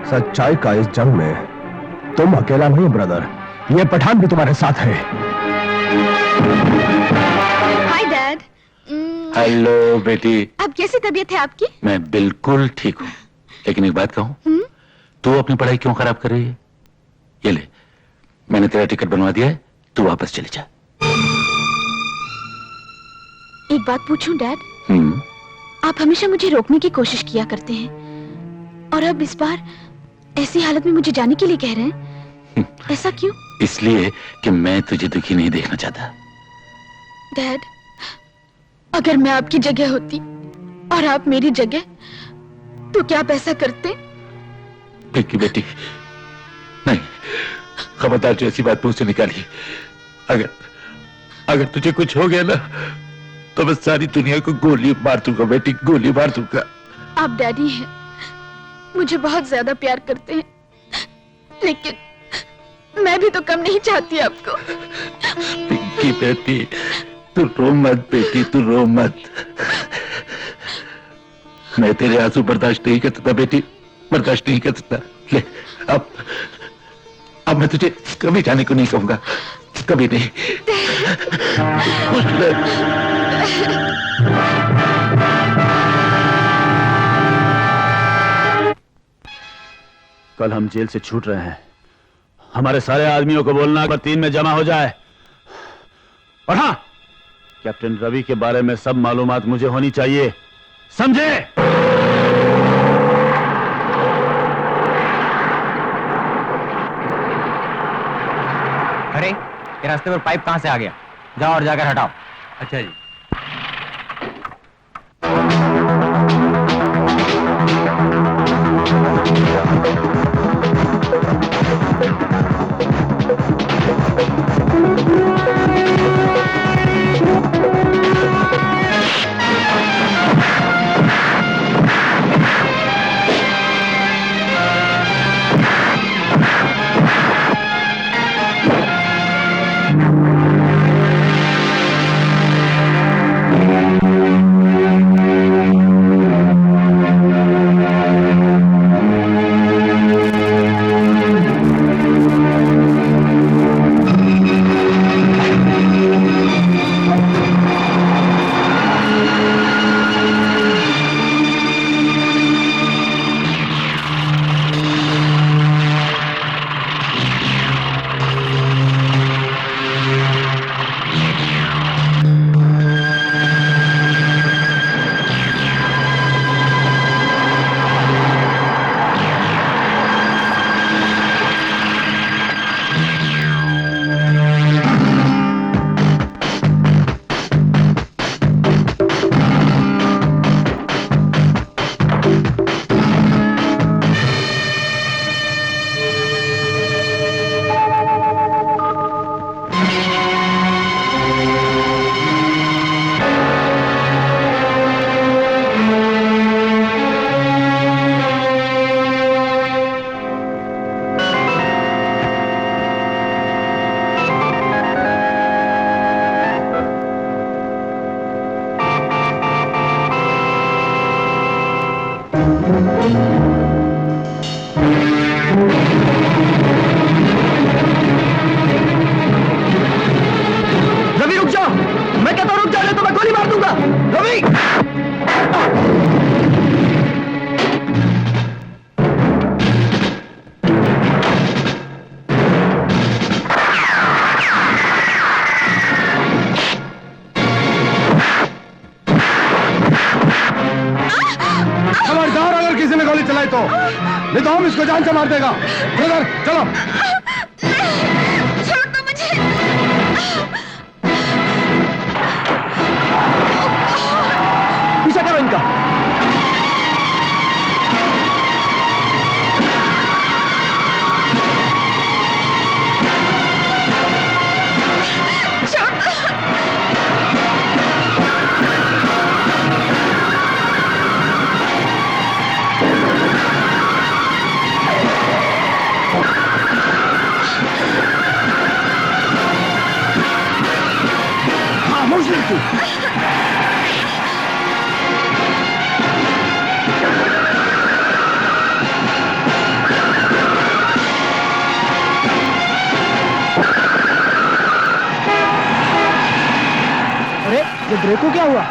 सच्चाई का इस जंग में तुम अकेला नहीं ब्रदर, ये पठान भी तुम्हारे साथ है। Hi dad. हेलो बेटी। अब कैसी तबीयत है आपकी? मैं बिल्कुल ठीक हूँ, लेकिन एक बात कहूँ, तू अपनी पढ़ाई क्यों खराब कर रही है? ये ले, मैंने तेरा टिकट बनवा दिया है, तू वापस चली जा। एक बात पूछूं डैड? आप हमेशा मुझे रोकने की कोशिश किया करते हैं और अब इस बार ऐसी हालत में मुझे जाने के लिए कह रहे हैं, ऐसा क्यों? इसलिए कि मैं तुझे दुखी नहीं देखना चाहता। डैड, अगर मैं आपकी जगह होती और आप मेरी जगह, तो क्या आप ऐसा करते? पिंकी बेटी, नहीं, खबरदार जो ऐसी बात मुंह से निकाली। अगर तुझे कुछ हो गया ना तो मैं सारी दुनिया को गोली मार दूंगा बेटी, गोली मार दूंगा। आप डैडी हैं, मुझे बहुत ज्यादा प्यार करते हैं, लेकिन मैं भी तो कम नहीं चाहती आपको। पिंकी बेटी, तू रो मत बेटी, तू रो मत। मैं तेरे आंसू बर्दाश्त नहीं कर सकता बेटी, बर्दाश्त नहीं कर सकता। ले अब मैं तुझे कभी जाने को नहीं कहूंगा, कभी नहीं। खुश रह। कल हम जेल से छूट रहे हैं, हमारे सारे आदमियों को बोलना पर 3 में जमा हो जाए। और हाँ, कैप्टन रवि के बारे में सब मालूमात मुझे होनी चाहिए, समझे? अरे ये रास्ते पर पाइप कहां से आ गया? जाओ और जाकर हटाओ। अच्छा जी। रवि रुक जाओ, मैं कहता हूं रुक जाने तो मैं गोली मार दूंगा। रवि खबरदार, अगर किसी ने गोली चलाई तो नहीं तो हम इसको जान से मार देगा। ब्रदर चलो। छोड़ दो मुझे। पीछा करो इनका। खामोश रह तू। अरे ये ड्रेको क्या हुआ?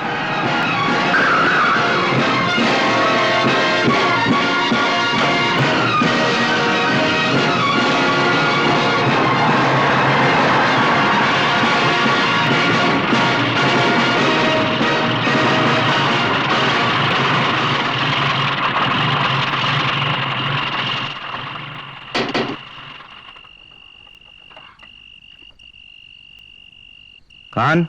खान,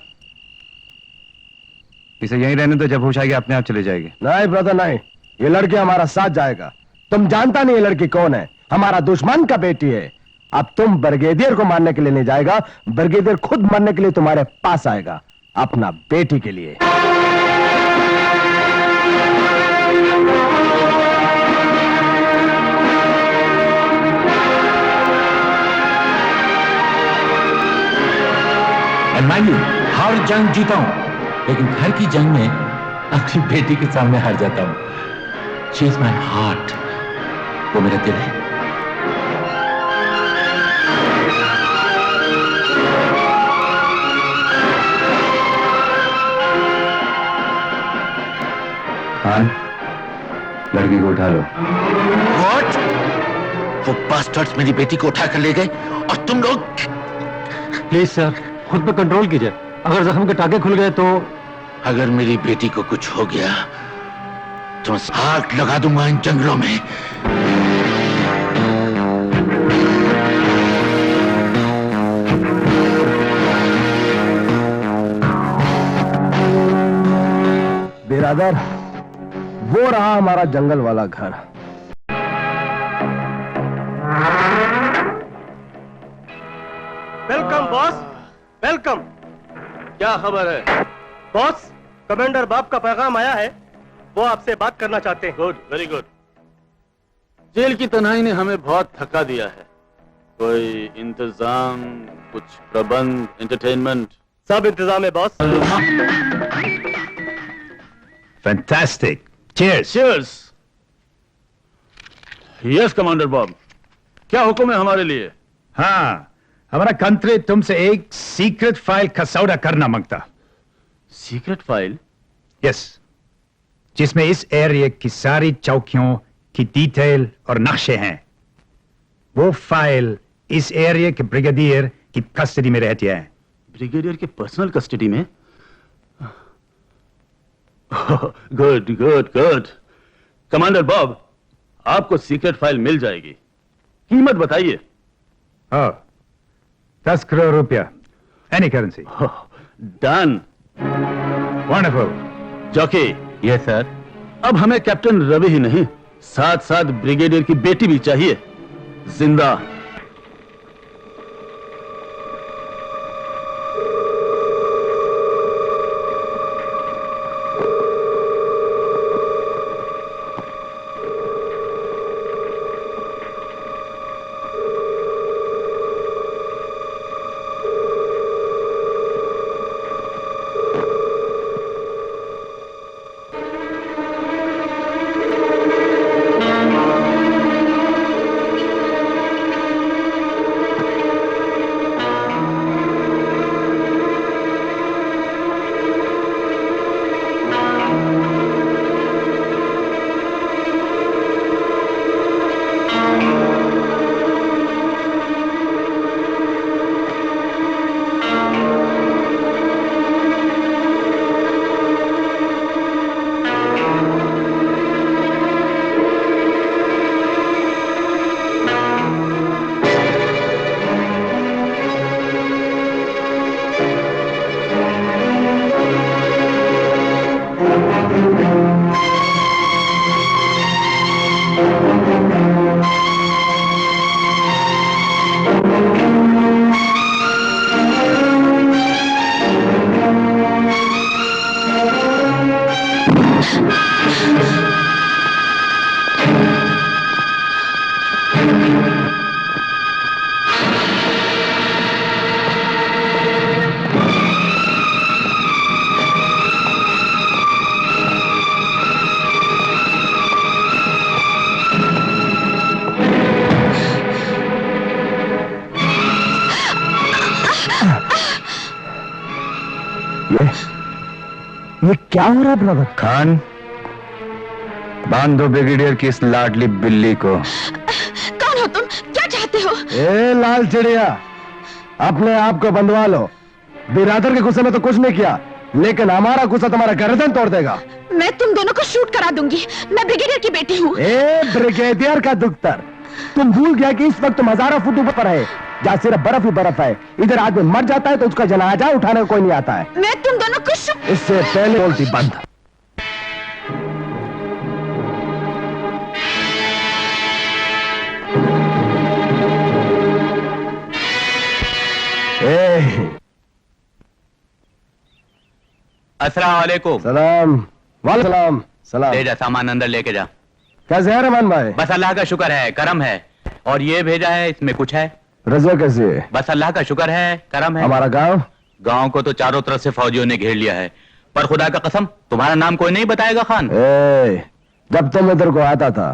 इसे यहीं रहने तो, जब होश आएगी अपने आप चले जाएगी। नहीं ब्रदर नहीं, ये लड़की हमारा साथ जाएगा। तुम जानता नहीं ये लड़की कौन है, हमारा दुश्मन का बेटी है। अब तुम ब्रिगेडियर को मारने के लिए नहीं जाएगा, ब्रिगेडियर खुद मरने के लिए तुम्हारे पास आएगा, अपना बेटी के लिए। मान लो हर जंग जीता हूं, लेकिन घर की जंग में अपनी बेटी के सामने हार जाता हूं। शी इज माई हार्ट, वो मेरा दिल है। हाँ, लड़की को उठा लो। What? वो बास्टर्ड्स मेरी बेटी को उठाकर ले गए और तुम लोग। प्लीज सर, खुद पे कंट्रोल कीजिए। अगर जख्म के टाके खुल गए तो? अगर मेरी बेटी को कुछ हो गया तो आग लगा दूंगा इन जंगलों में। बिरादर, वो रहा हमारा जंगल वाला घर। Welcome boss, welcome. क्या खबर है? बॉस, कमांडर बाप का पैगाम आया है, वो आपसे बात करना चाहते हैं। Good, very good. जेल की तन्हाई ने हमें बहुत थका दिया है। कोई इंतजाम, कुछ प्रबंध, एंटरटेनमेंट? सब इंतजाम है boss. Fantastic. Cheers. Cheers. Yes commander Bob, क्या हुक्म है हमारे लिए? हाँ, हमारा कंट्री तुमसे एक सीक्रेट फाइल का सौदा करना मांगता। Secret file? यस, जिसमें इस एरिया की सारी चौकियों की डिटेल और नक्शे हैं। वो फाइल इस एरिया के ब्रिगेडियर की कस्टडी में रहती है। ब्रिगेडियर के पर्सनल कस्टडी में? Good good good. Commander Bob, आपको सीक्रेट फाइल मिल जाएगी। कीमत बताइए। 10 करोड़ रुपया, any currency. Done. Wonderful. Jockey. Yes sir. अब हमें कैप्टन रवि ही नहीं, साथ साथ ब्रिगेडियर की बेटी भी चाहिए, जिंदा। ये क्या हो रहा है ब्रदर? खान, बांध दो ब्रिगेडियर की इस लाडली बिल्ली को। कौन हो तुम? क्या चाहते हो? ए लाल चिड़िया, अपने आप को बंधवा लो। बिरादर के गुस्से में तो कुछ नहीं किया, लेकिन हमारा गुस्सा तुम्हारा गर्दन तोड़ देगा। मैं तुम दोनों को शूट करा दूंगी। मैं ब्रिगेडियर की बेटी हूँ। ए ब्रिगेडियर का दुख्तर, तुम भूल गया कि इस वक्त तुम हजारों फुट ऊपर पर है, जहाँ सिर्फ बर्फ ही बर्फ है। इधर आदमी मर जाता है तो उसका जनाजा उठाने को कोई नहीं आता है। मैं तुम दोनों को शूट। इससे पहले बोलती बंद। अस्सलाम वालेकुम। सलाम। वालेकुम सलाम। सलाम। ले जा सामान अंदर लेके जा। कैसे है रहमान भाई? बस अल्लाह का शुक्र है, करम है। और ये भेजा है, इसमें कुछ है? रजा कैसे है? बस अल्लाह का शुक्र है, करम है। हमारा गांव? गांव को तो चारों तरफ से फौजियों ने घेर लिया है, पर खुदा का कसम तुम्हारा नाम कोई नहीं बताएगा खान। जब तुम इधर को आता था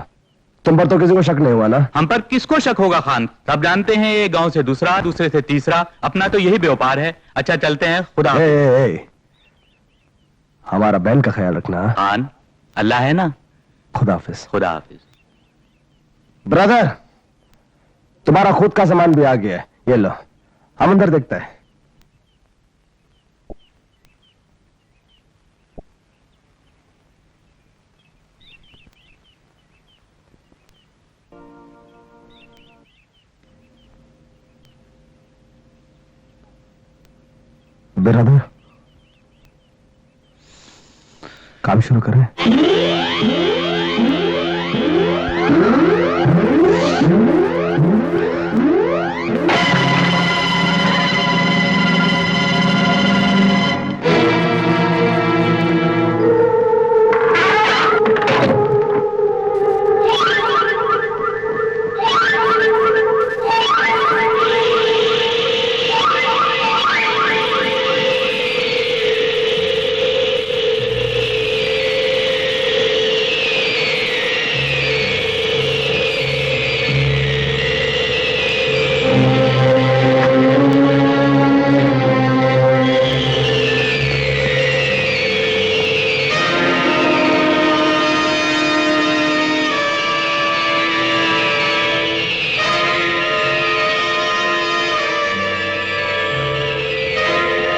तुम पर तो किसी को शक नहीं हुआ ना? हम पर किसको शक होगा खान? सब जानते हैं ये गांव से दूसरा, दूसरे से तीसरा, अपना तो यही व्यापार है। अच्छा चलते हैं, खुदा। हमारा बहन का ख्याल रखना। खान अल्लाह है ना। खुदा हाफिज। खुदा हाफिज। ब्रदर तुम्हारा खुद का सामान भी आ गया है, ये लो। हम अंदर देखते हैं। ब्रदर काम शुरू करें।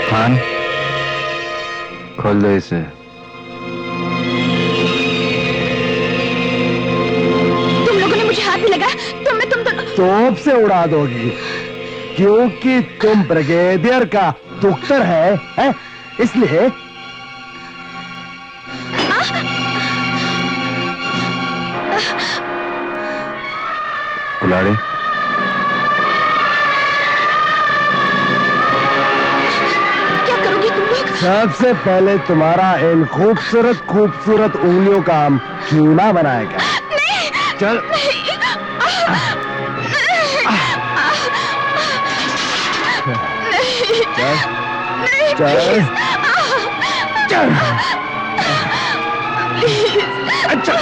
खान खोल दो इसे। तुम लोगों ने मुझे हाथ भी लगाया, तुम तोप से उड़ा दोगी क्योंकि तुम ब्रिगेडियर का डॉक्टर है? इसलिए कुल्हाड़ी सबसे पहले तुम्हारा इन खूबसूरत खूबसूरत उंगलियों का हम चूना बनाएगा। चल चल चल अच्छा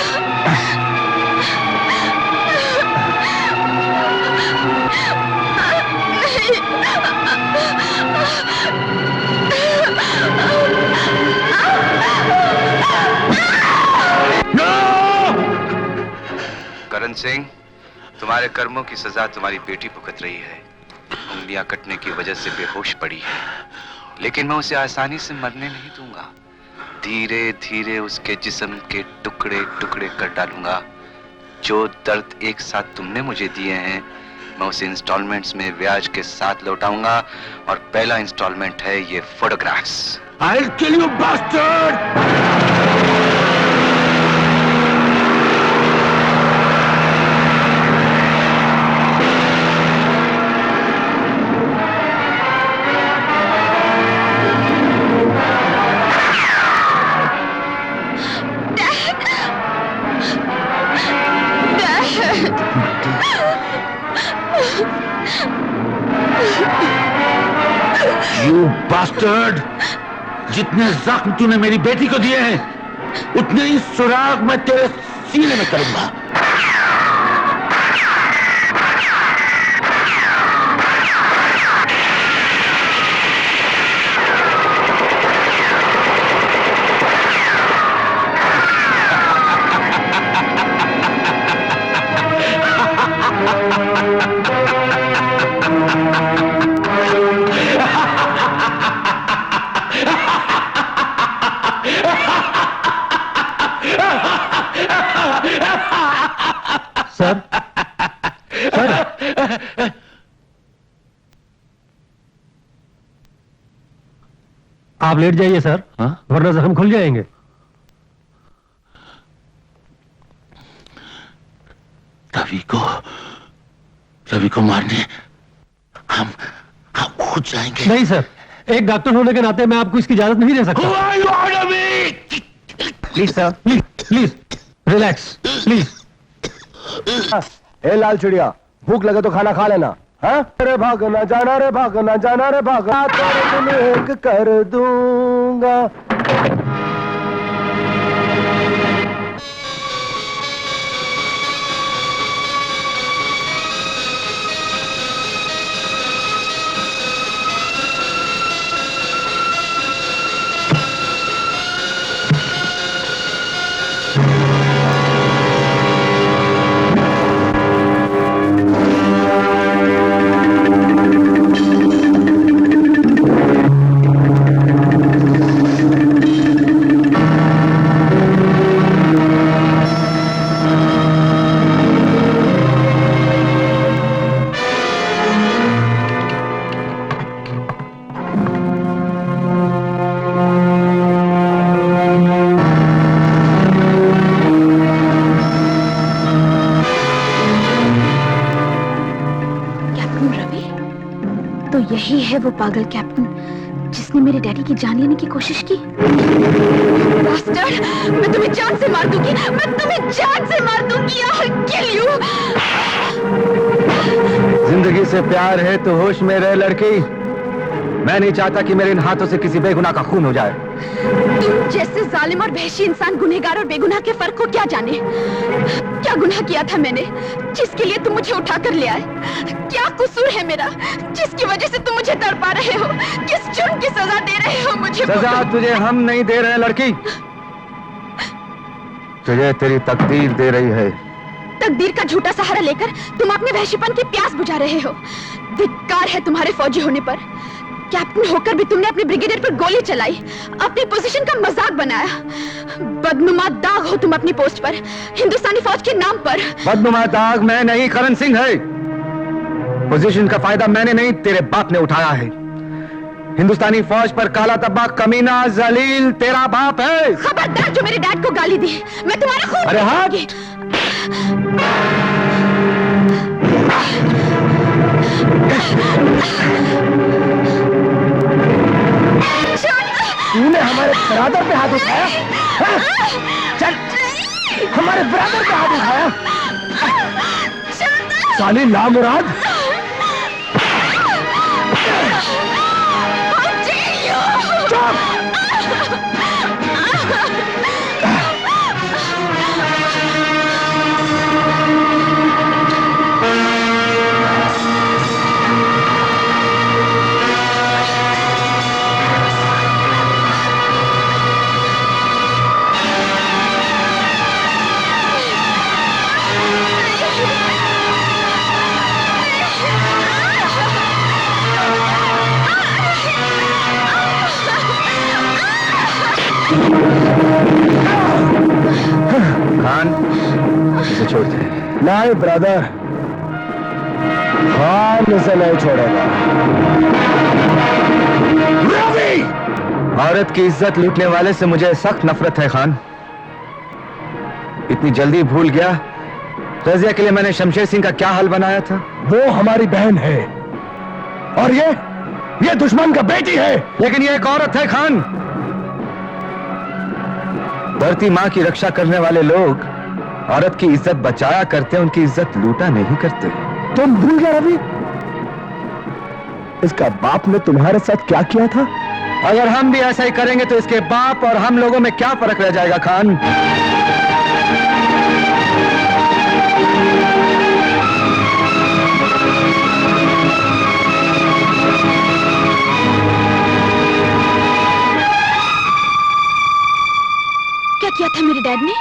करण सिंह, तुम्हारे कर्मों की सजा तुम्हारी बेटी भुगत रही है। उंगलियां कटने की वजह से बेहोश पड़ी है, लेकिन मैं उसे आसानी से मरने नहीं दूंगा। धीरे धीरे उसके जिस्म के टुकड़े टुकड़े कर डालूंगा। जो दर्द एक साथ तुमने मुझे दिए हैं, मैं उसे इंस्टॉलमेंट्स में ब्याज के साथ लौटाऊंगा। और पहला इंस्टॉलमेंट है ये photographs. I'll kill you, bastard! You bastard! जितने जख्म तूने मेरी बेटी को दिए हैं, उतने ही सुराग मैं तेरे सीने में करूंगा। सर सर आप लेट जाइए सर, वरना जख्म खुल जाएंगे। रवि को मारने हम खुद जाएंगे। नहीं सर, एक डॉक्टर होने के नाते मैं आपको इसकी इजाजत नहीं दे सकता। Please sir, please please relax please. ए लाल चिड़िया, भूख लगे तो खाना खा लेना। हाँ रे भागना जाना रे भागना जाना रे भागना, तेरे दिल एक कर दूंगा। यही है वो पागल कैप्टन जिसने मेरे डैडी की जान लेने की कोशिश की। बास्टर्ड, मैं तुम्हें जान से मार दूंगी, मैं तुम्हें जान से मार दूंगी। I'll kill you। जिंदगी से प्यार है तो होश में रह लड़की। मैं नहीं चाहता कि मेरे इन हाथों से किसी बेगुनाह का खून हो जाए। तुम जैसे जालिम और वहशी इंसान गुनहगार और बेगुनाह के फर्क को क्या जाने? क्या गुनाह किया था मैंने जिसके लिए तुम मुझे उठा कर ले आए? क्या कसूर है मेरा जिसकी वजह से तुम मुझे तड़पा रहे हो? किस जुर्म की सजा दे रहे हो मुझे? सजा तुझे हम नहीं दे रहे लड़की, तुझे तेरी तकदीर दे रही है। तकदीर का झूठा सहारा लेकर तुम अपने वहशीपन की प्यास बुझा रहे हो। धिक्कार है तुम्हारे फौजी होने पर। कैप्टन होकर भी तुमने अपने ब्रिगेडियर पर गोली चलाई, अपनी पोजीशन का मजाक बनाया। बदनुमा दाग हो तुम अपनी पोस्ट पर, हिंदुस्तानी फौज के नाम पर। बदनुमा दाग मैं नहीं, करण सिंह है। पोजीशन का फायदा मैंने नहीं, तेरे बाप ने उठाया है। हिंदुस्तानी फौज पर काला धब्बा कमीना जलील तेरा बाप है। खबरदार जो मेरे डैड को गाली दी, मैं तुम्हारा खून। अरे हाथ! तूने हमारे ब्रदर पे हाथ उठाया? चल, हमारे ब्रदर पे हाथ उठाया? साली लामुराद! खान, इसे छोड़ दे। नहीं ब्रदर, खान इसे नहीं छोड़ेगा। रवि! औरत की इज्जत लूटने वाले से मुझे सख्त नफरत है खान। इतनी जल्दी भूल गया रजिया के लिए मैंने शमशेर सिंह का क्या हाल बनाया था। वो हमारी बहन है और ये दुश्मन का बेटी है। लेकिन ये एक औरत है खान। धरती माँ की रक्षा करने वाले लोग औरत की इज्जत बचाया करते, उनकी इज्जत लूटा नहीं करते। तुम भूल गए रवि, इसका बाप ने तुम्हारे साथ क्या किया था? अगर हम भी ऐसा ही करेंगे तो इसके बाप और हम लोगों में क्या फर्क रह जाएगा खान? क्या किया था मेरे डैड ने?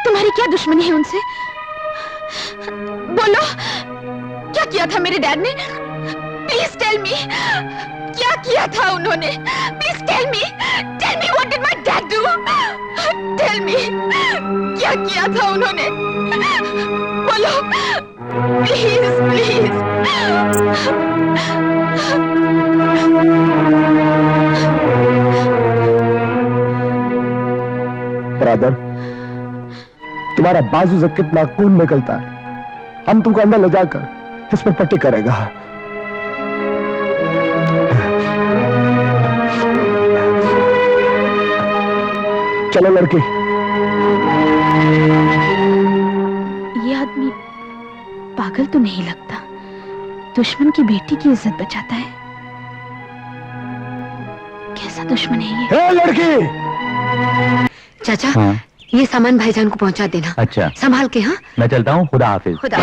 तुम्हारी क्या दुश्मनी है उनसे? बोलो, क्या किया था मेरे डैड ने? प्लीज टेल मी, क्या किया था उन्होंने? Please tell me what did my dad do? Tell me, क्या किया था उन्होंने? बोलो प्लीज प्लीज। ब्रदर, तुम्हारा बाजू से कितना खून निकलता है। हम तुमको अंदर ले जाकर इस पर पट्टी करेगा। चलो लड़की। ये आदमी पागल तो नहीं लगता, दुश्मन की बेटी की इज्जत बचाता है। कैसा दुश्मन है ये? ए लड़की! चाचा, हाँ? ये सामान भाईजान को पहुंचा देना। अच्छा, संभाल के। हाँ, मैं चलता हूँ। खुदा हाफिज। खुदा।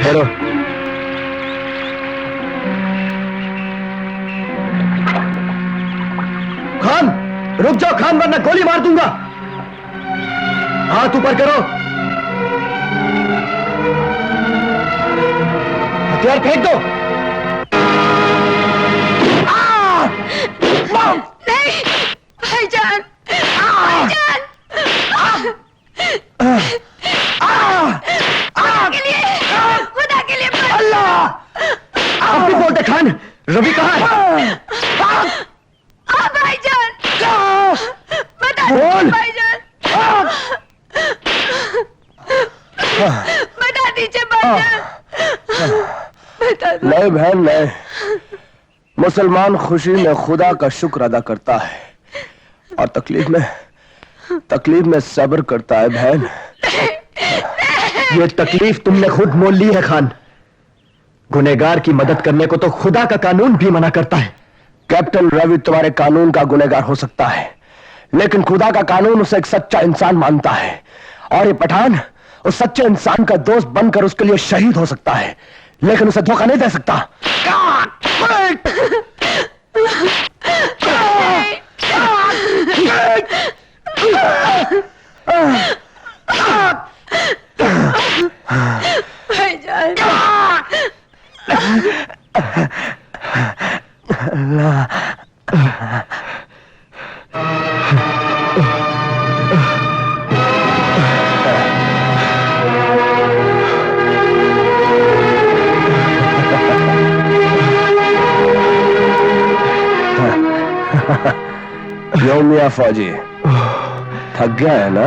ठहरो। खान, रुक जाओ खान, वरना गोली मार दूंगा। हाथ ऊपर करो, हथियार फेंक दो। नहीं भाईजान, भाईजान, खुदा के लिए अल्लाह! आप भी बोलते खान, रवि कहाँ है? भाईजान, बता बोल। भाईजान, बता दीजिए भाईजान, बता दो। नहीं बहन नहीं, मुसलमान खुशी में खुदा का शुक्र अदा करता है और तकलीफ में सब्र करता है बहन। ये तकलीफ तुमने खुद मोल ली है खान। गुनहगार की मदद करने को तो खुदा का कानून भी मना करता है। कैप्टन रवि तुम्हारे कानून का गुनहगार हो सकता है, लेकिन खुदा का कानून उसे एक सच्चा इंसान मानता है, और ये पठान उस सच्चे इंसान का दोस्त बनकर उसके लिए शहीद हो सकता है, लेकिन उसे धोखा नहीं दे सकता। भाईजान, क्यों मियां फौजी, थक गया है ना?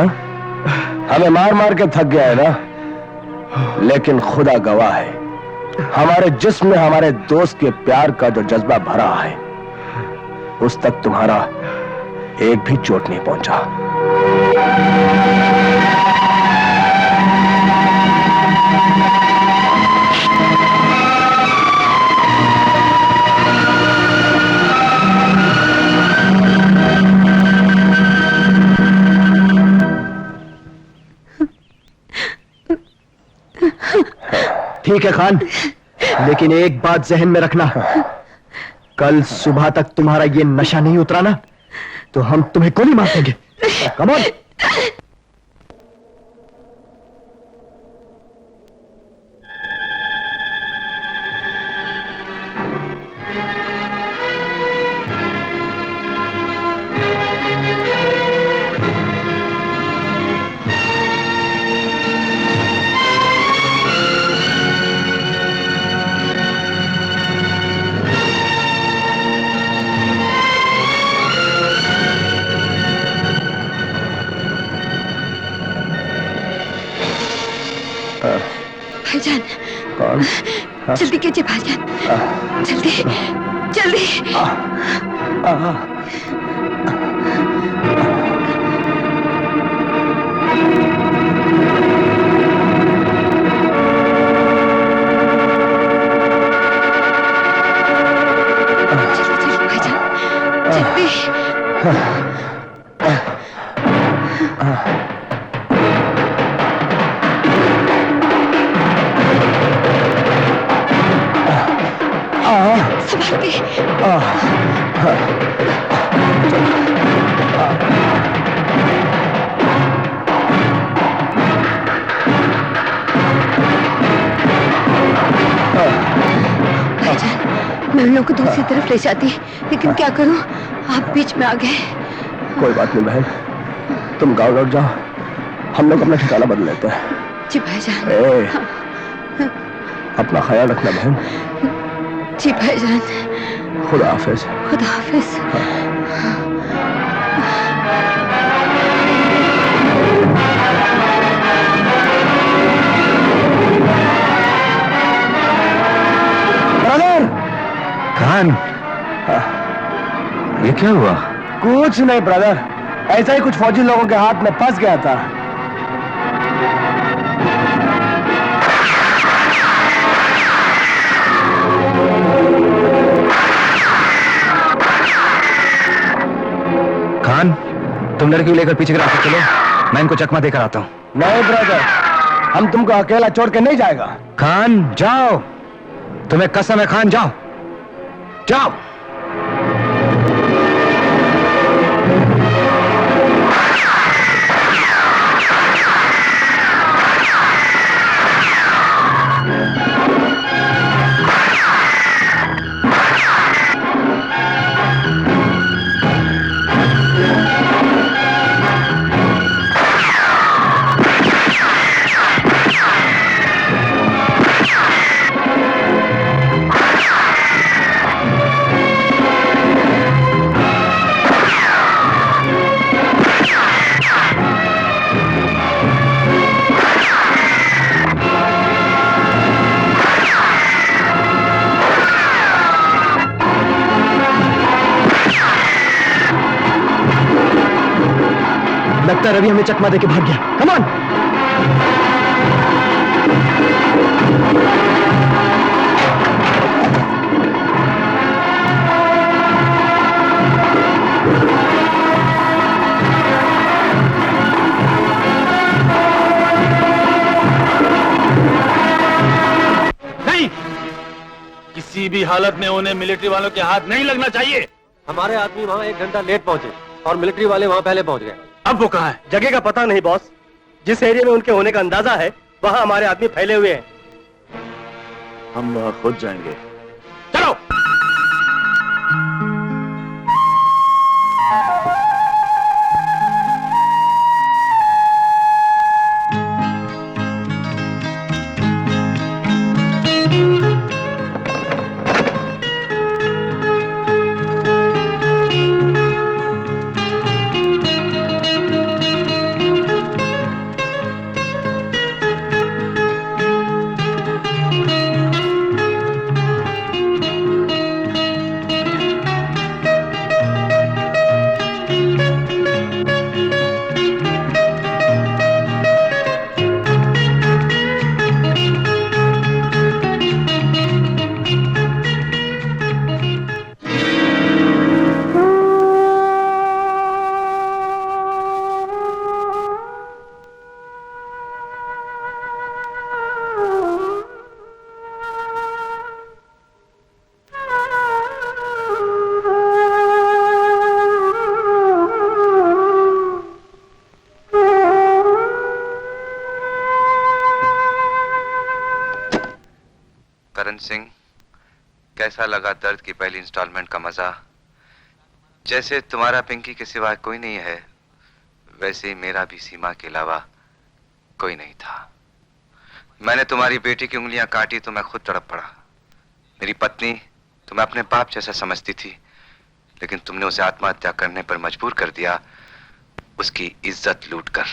हमें मार मार के थक गया है ना? लेकिन खुदा गवाह है, हमारे जिस्म में हमारे दोस्त के प्यार का जो जज्बा भरा है, उस तक तुम्हारा एक भी चोट नहीं पहुंचा। ठीक है खान, लेकिन एक बात जहन में रखना, कल सुबह तक तुम्हारा ये नशा नहीं उतरा ना, तो हम तुम्हें गोली मार देंगे। Come on. भाईजान, कौन? जल्दी कीजिए भाईजान, जल्दी जल्दी। जल्दी भाईजान, जल्दी। संभाल के। मैं उन लोगों को दूसरी तरफ ले जाती, लेकिन क्या करूं, आप बीच में आ गए। कोई बात नहीं बहन, तुम गांव लौट जाओ, हम लोग अपना ठिकाना बदल लेते हैं। जी भाईजान। अपना ख्याल रखना बहन। जी भाईजान। खुदा हाफिज। खुदा हाफिज। ब्रदर। खान, ये क्या हुआ? कुछ नहीं ब्रदर, ऐसा ही कुछ फौजी लोगों के हाथ में फंस गया था। खान, तुम लड़की लेकर पीछे के रास्ते चलो, मैं इनको चकमा देकर आता हूं। नहीं ब्रदर, हम तुमको अकेला छोड़ के नहीं जाएगा। खान जाओ, तुम्हें कसम है खान, जाओ जाओ। लगता है रवि हमें चकमा देके भाग गया। Come on. नहीं, किसी भी हालत में उन्हें मिलिट्री वालों के हाथ नहीं लगना चाहिए। हमारे आदमी वहाँ 1 घंटा लेट पहुंचे और मिलिट्री वाले वहाँ पहले पहुंच गए। अब वो कहाँ है? जगह का पता नहीं बॉस। जिस एरिया में उनके होने का अंदाजा है वहाँ हमारे आदमी फैले हुए हैं। हम वहाँ खुद जाएंगे। चलो। करण सिंह, कैसा लगा दर्द की पहली इंस्टॉलमेंट का मजा? जैसे तुम्हारा पिंकी के सिवा कोई नहीं है, वैसे ही मेरा भी सीमा के अलावा कोई नहीं था। मैंने तुम्हारी बेटी की उंगलियां काटी तो मैं खुद तड़प पड़ा। मेरी पत्नी तुम्हें अपने बाप जैसा समझती थी, लेकिन तुमने उसे आत्महत्या करने पर मजबूर कर दिया, उसकी इज्जत लूट कर।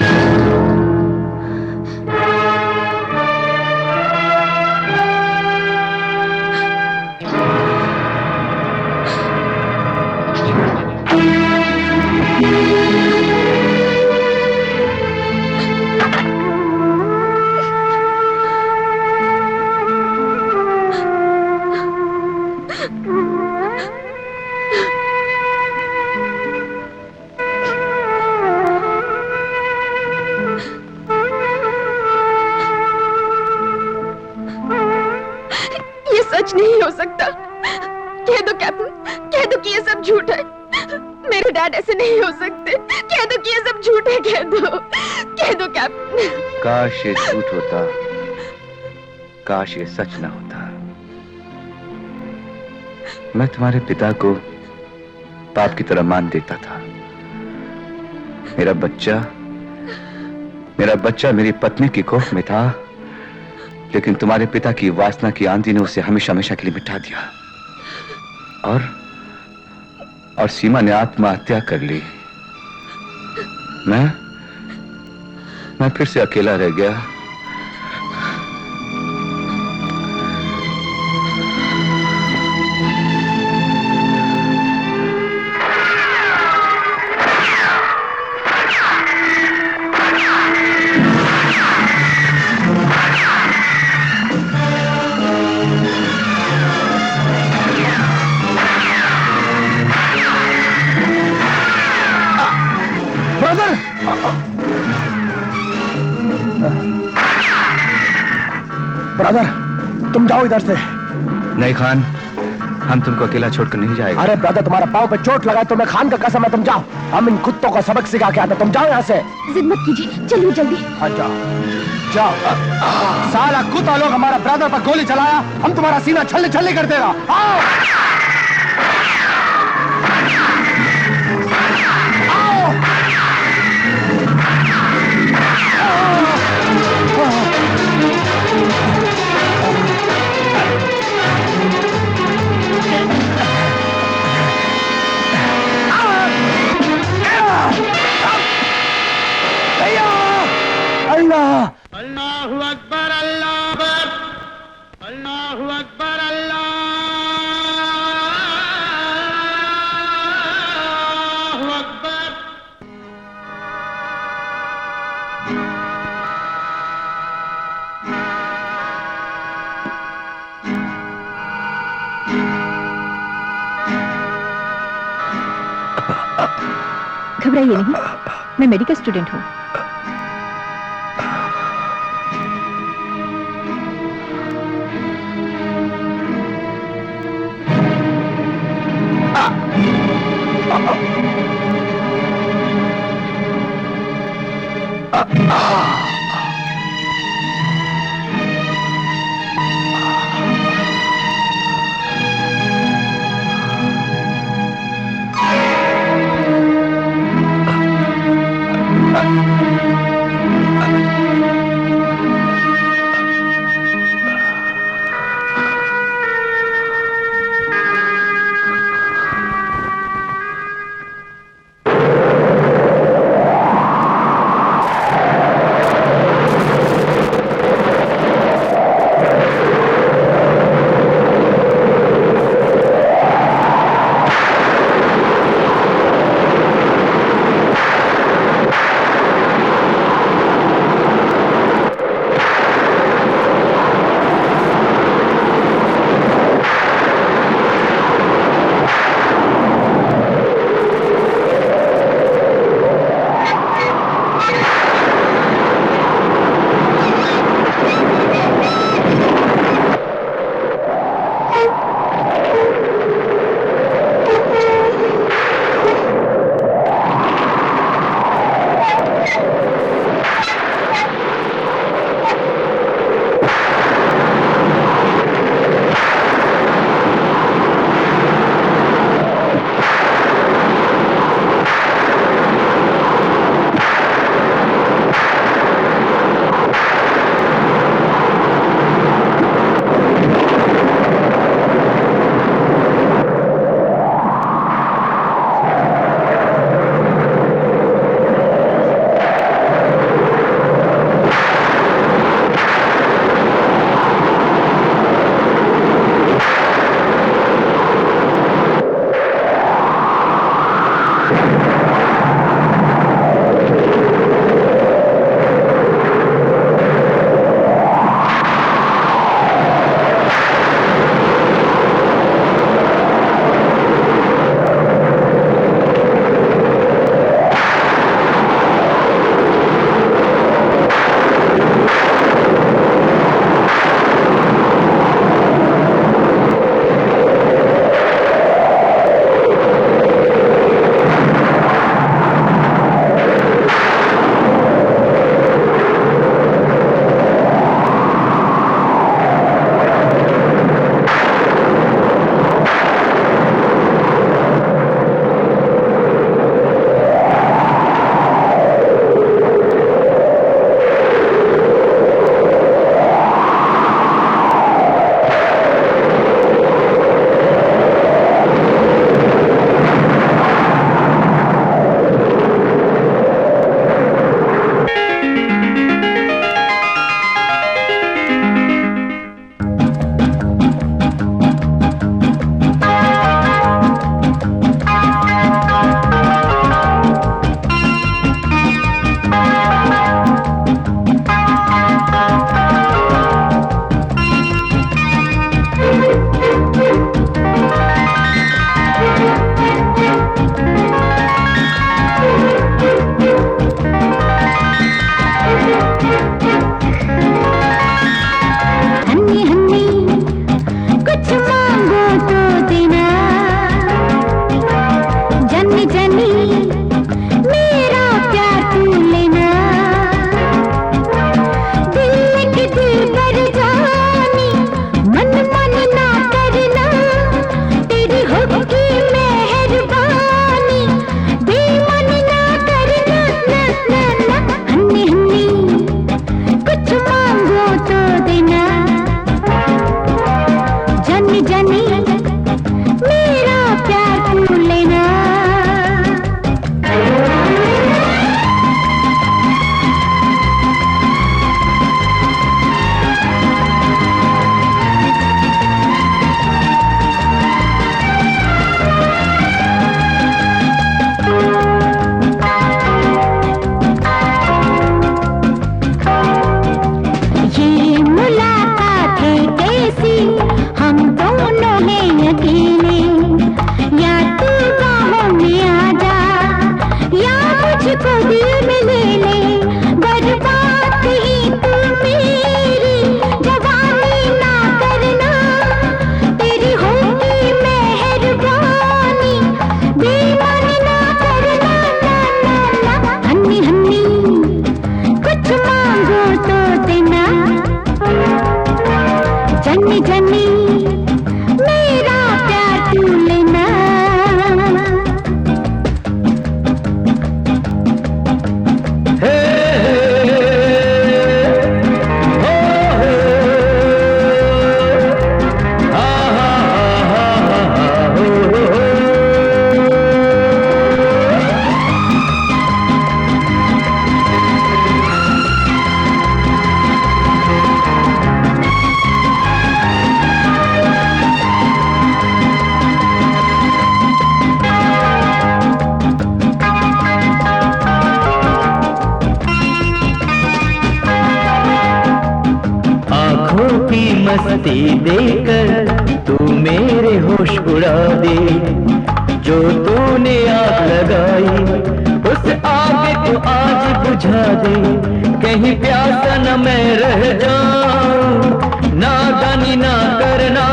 सच नहीं हो सकता। कह दो कैप्टन, कह दो कि ये सब झूठ है। मेरे डैड ऐसे नहीं हो सकते। कह दो कि ये सब झूठ है। कह दो कैप्टन। काश ये झूठ होता, काश ये सच ना होता। मैं तुम्हारे पिता को बाप की तरह मान देता था। मेरा बच्चा मेरा बच्चा मेरी पत्नी की कोख में था, लेकिन तुम्हारे पिता की वासना की आंधी ने उसे हमेशा हमेशा के लिए मिटा दिया। और सीमा ने आत्महत्या कर ली। मैं फिर से अकेला रह गया। ब्रदर, तुम जाओ इधर से। नहीं खान, हम तुमको अकेला छोड़कर नहीं जाएंगे। अरे ब्रदर, तुम्हारा पाँव पे चोट लगा है, तुम्हें खान का कसम है, तुम जाओ। हम इन कुत्तों को सबक सिखा के आते, तुम जाओ यहाँ से। जिद मत कीजिए, चलिए जल्दी। हाँ जाओ जाओ। साला कुत्ता लोग हमारा ब्रदर पर गोली चलाया, हम तुम्हारा सीना छल्ले छल्ले कर देगा। आओ अल्लाहु अकबर, अल्लाहु अकबर, अल्लाहु अकबर, अल्लाहु अकबर। घबराइए नहीं, मैं मेडिकल स्टूडेंट हूँ। Ah! जन्नी जन्नी मेरा प्यार तू लेना मस्ती देकर तू मेरे होश उड़ा दे जो तूने आग लगाई उस आग को आज बुझा दे कहीं प्यासा न मैं रह जाऊं नादानी ना करना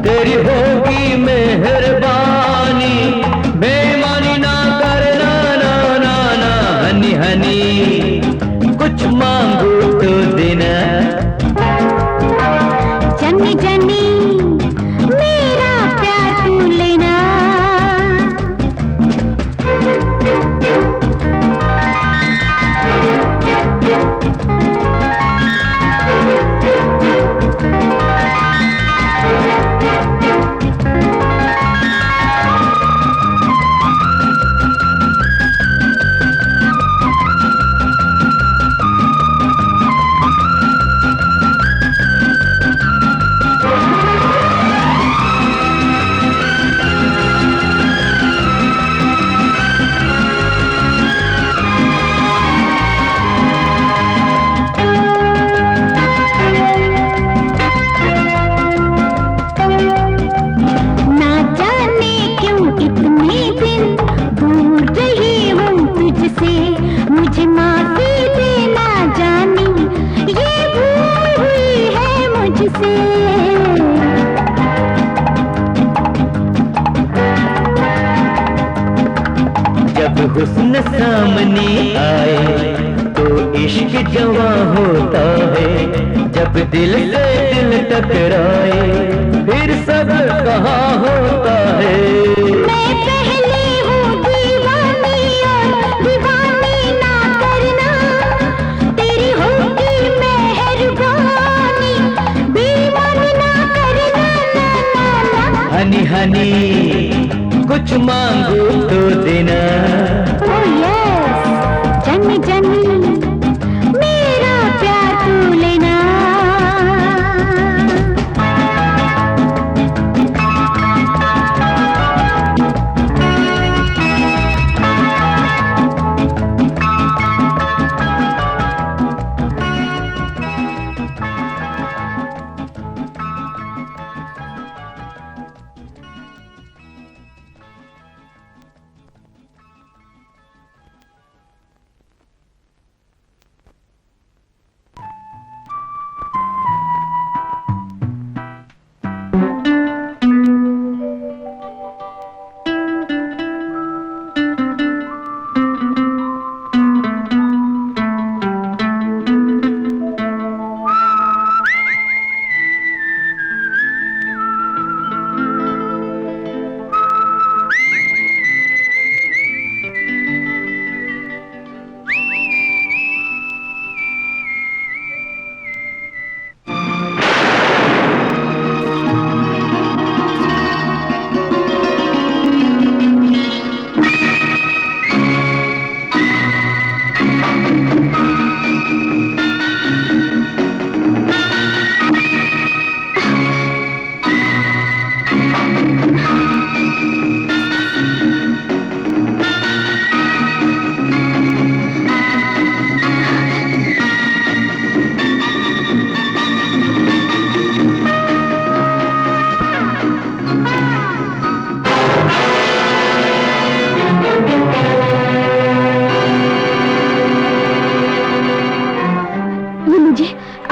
तेरी होगी मेहरबानी बेईमानी ना करना ना ना ना हनी हनी कुछ मांगू तो देना जन्नी जन्नी मेरा प्यार तू लेना मुझे माफी देना जानी ये भूल हुई है मुझसे जब हुस्न सामने आए तो इश्क जवां होता है जब दिल से दिल टकराए फिर सब कहाँ होता है मैं पहले हूँ दीवानी और दीवानी ना करना तेरी होगी मेहरबानी बेईमानी ना करना ना ना ना हनी हनी कुछ मांगो तो देना ओह यस जन्नी जन्नी मेरा प्यार तू लेना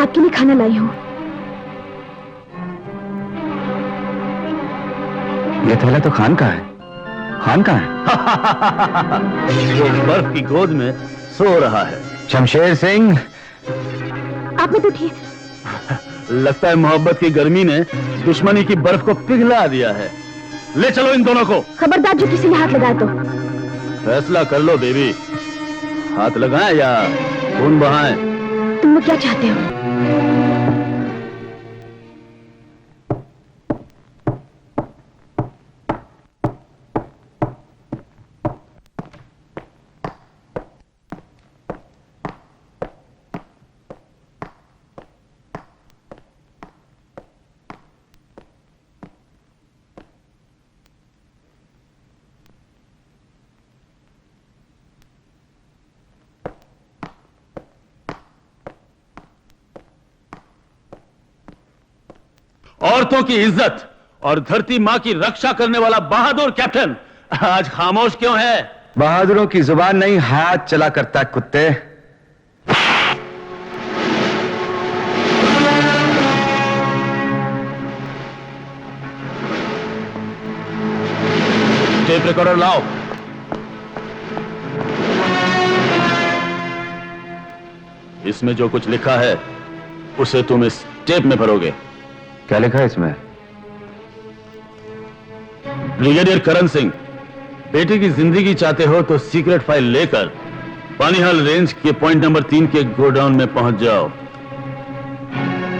आपके लिए खाना लाई हूँ। ये थैला तो खान का है। खान कहाँ है? वो बर्फ की गोद में सो रहा है। शमशेर सिंह, आप मत उठिए। लगता है मोहब्बत की गर्मी ने दुश्मनी की बर्फ को पिघला दिया है। ले चलो इन दोनों को। खबरदार जो किसी ने हाथ लगाया तो। फैसला कर लो बेबी, हाथ लगाएं या खून बहाएं? तुम लोग क्या चाहते हो? औरतों की इज्जत और धरती मां की रक्षा करने वाला बहादुर कैप्टन आज खामोश क्यों है? बहादुरों की जुबान नहीं, हाथ चला करता है कुत्ते। टेप रिकॉर्डर लाओ। इसमें जो कुछ लिखा है उसे तुम इस टेप में भरोगे। क्या लिखा है इसमें? ब्रिगेडियर करण सिंह, बेटे की जिंदगी चाहते हो तो सीक्रेट फाइल लेकर पानीहाल रेंज के पॉइंट नंबर 3 के गोडाउन में पहुंच जाओ।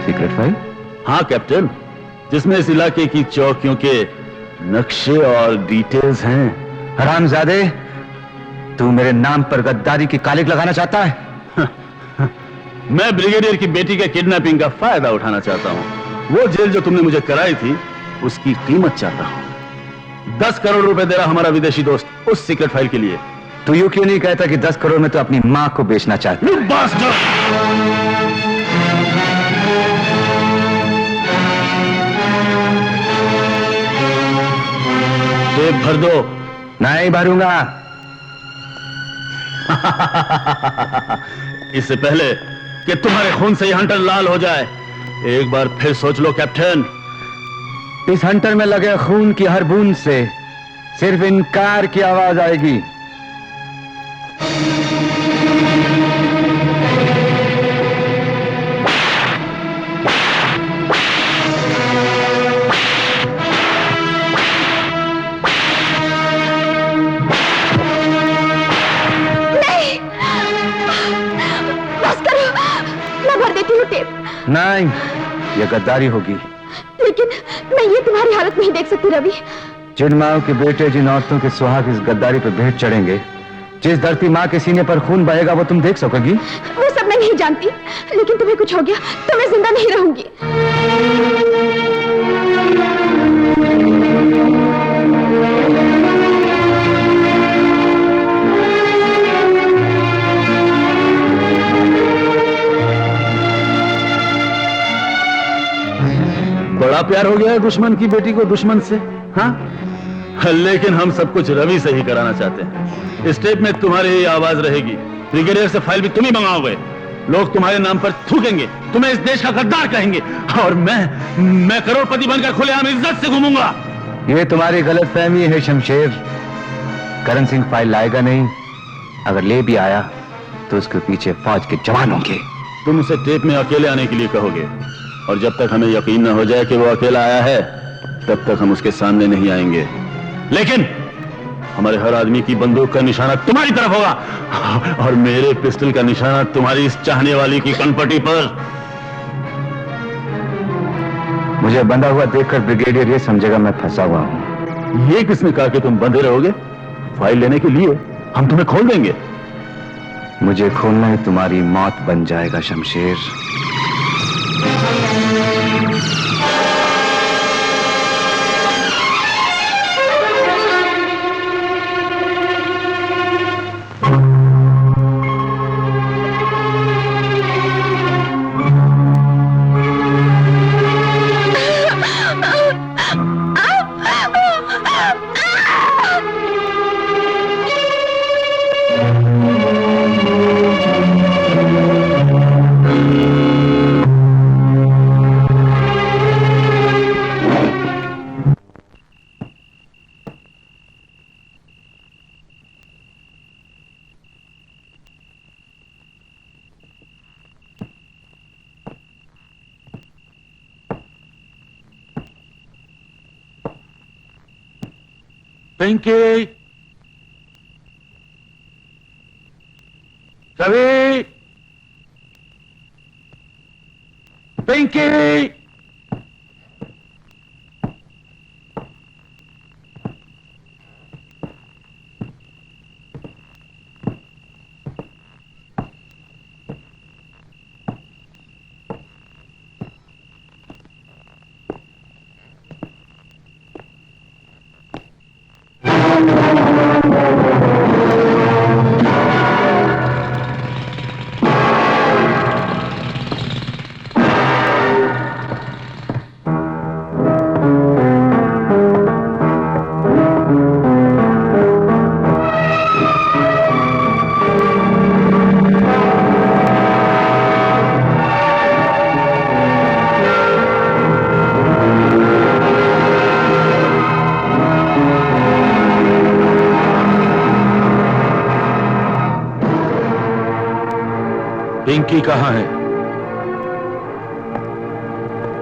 Secret file? हाँ कैप्टन, जिसमें इस इलाके की चौकियों के नक्शे और डिटेल्स हैं। हरामजादे, तू मेरे नाम पर गद्दारी की कालिक लगाना चाहता है? मैं ब्रिगेडियर की बेटी के किडनैपिंग का फायदा उठाना चाहता हूं। वो जेल जो तुमने मुझे कराई थी उसकी कीमत चाहता हूं। 10 करोड़ रुपए दे रहा हमारा विदेशी दोस्त उस सीक्रेट फाइल के लिए। तू यूं क्यों नहीं कहता कि 10 करोड़ में तो अपनी मां को बेचना चाहता है? टेप भर दो। नहीं भरूंगा। इससे पहले कि तुम्हारे खून से ये हंटर लाल हो जाए, एक बार फिर सोच लो कैप्टन। इस हंटर में लगे खून की हर बूंद से सिर्फ इनकार की आवाज आएगी। नहीं, बस करो, मैं भर देती हूँ टेप। नहीं, यह गद्दारी होगी। लेकिन मैं ये तुम्हारी हालत नहीं देख सकती रवि। जिन माओ के बेटे, जिन औरतों के सुहाग इस गद्दारी पर भेंट चढ़ेंगे, जिस धरती माँ के सीने पर खून बहेगा वो तुम देख सकोगी? वो सब मैं नहीं जानती, लेकिन तुम्हें कुछ हो गया तो मैं जिंदा नहीं रहूंगी। बड़ा प्यार हो गया है दुश्मन की बेटी को दुश्मन से। हाँ, लेकिन हम सब कुछ रवि से ही कराना चाहते हैं। इस टेप में तुम्हारी ही आवाज रहेगी। ब्रिगेडियर से फाइल भी तुम ही मंगाओगे। लोग तुम्हारे नाम पर थूकेंगे, तुम्हें इस देश का गद्दार कहेंगे, और मैं करोड़पति बनकर खुलेआम इज्जत से घूमूंगा। ये तुम्हारी गलतफहमी है शमशेर। करण सिंह फाइल लाएगा नहीं। अगर ले भी आया तो उसके पीछे फौज के जवान होंगे। तुम उसे टेप में अकेले आने के लिए कहोगे, और जब तक हमें यकीन न हो जाए कि वो अकेला आया है तब तक हम उसके सामने नहीं आएंगे। लेकिन हमारे हर आदमी की बंदूक का निशाना तुम्हारी तरफ होगा, और मेरे पिस्टल का निशाना तुम्हारी इस चाहने वाली की कनपटी पर। मुझे बंधा हुआ देखकर ब्रिगेडियर ये समझेगा मैं फंसा हुआ हूं। ये किसने कहा कि तुम बंधे रहोगे? फाइल लेने के लिए हम तुम्हें खोल देंगे। मुझे खोलना ही तुम्हारी मौत बन जाएगा शमशेर। पिंकी, रवि, पिंकी। पिंकी कहाँ है?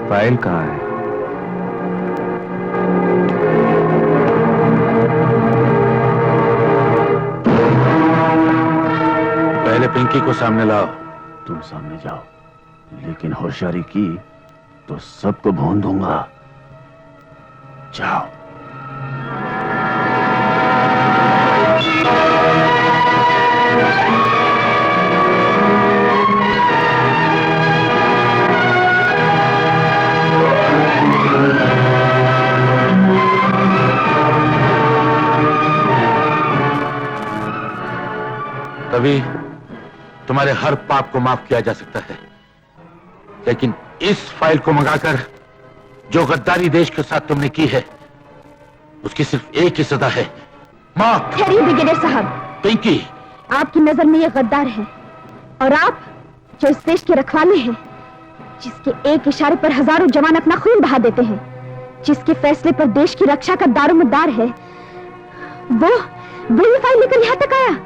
फाइल कहाँ है? पहले पिंकी को सामने लाओ। तुम सामने जाओ, लेकिन होशियारी की तो सबको भून दूंगा। जाओ। रवि, तुम्हारे हर पाप को माफ किया जा सकता है, लेकिन इस फाइल को मंगाकर जो गद्दारी देश के साथ तुमने की है, उसकी सिर्फ एक ही सजा है, मौत। ठहरिए ब्रिगेडियर साहब। पिंकी, आपकी नजर में ये गद्दार है, और आप जो इस देश के रखवाले हैं, जिसके एक इशारे पर हजारों जवान अपना खून बहा देते हैं, जिसके फैसले पर देश की रक्षा का दारोमदार है, वो ये फाइल लेकर यहाँ तक आया।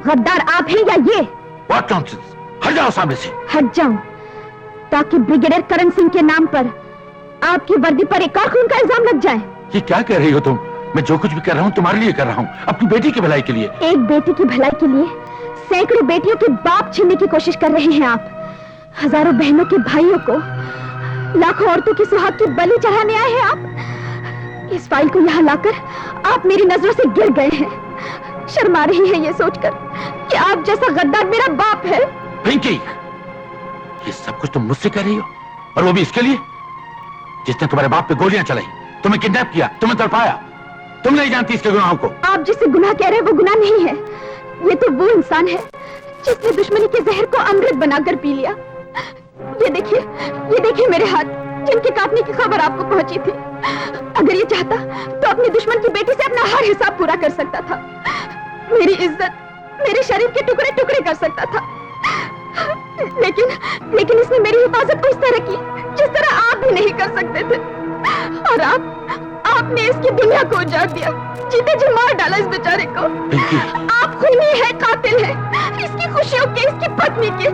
गद्दार आप हैं या ये? What nonsense! हट जाओ सामने से। हट जाऊं ताकि ब्रिगेडियर करण सिंह के नाम पर आपकी वर्दी पर एक और खून का इल्जाम लग जाए। ये क्या कह रही हो तुम? मैं जो कुछ भी कर रहा हूँ तुम्हारे लिए कर रहा हूँ, अपनी बेटी की भलाई के लिए। एक बेटी की भलाई के लिए सैकड़ों बेटियों के बाप छीनने की कोशिश कर रहे हैं आप। हजारों बहनों के भाइयों को, लाखों औरतों की सुहाग की बलि चढ़ाने आए हैं आप। इस फाइल को यहाँ लाकर आप मेरी नजरों से गिर गए हैं। शर्मा रही है ये सोचकर कि आप जैसा गद्दार मेरा बाप है। पिंकी, ये सब कुछ तुम मुझसे कह रही हो, और वो भी इसके लिए जिसने तुम्हारे बाप पे गोलियां चलाई, तुम्हें किडनैप किया, तुम्हें तड़पाया। तुम नहीं जानती इसके गुनाहों को। आप जिसे गुनाह कह रहे हैं वो गुनाह नहीं है। ये तो वो इंसान है जिसने दुश्मनी के जहर को अमृत बनाकर पी लिया। ये देखिए मेरे हाथ, जिनके काटने की खबर आपको पहुंची थी। अगर ये चाहता तो अपने दुश्मन की बेटी से अपना हर हिसाब पूरा कर सकता था। मेरी इज्जत, मेरे शरीर के टुकड़े टुकड़े कर सकता था। लेकिन इसने मेरी हिफाजत उस तरह की जिस तरह आप भी नहीं कर सकते थे। और आपने इसकी दुनिया को उजाड़ दिया, जीते जी मार डाला इस बेचारे को। आप खूनी है, कातिल है, इसकी खुशियों के, इसकी पत्नी के,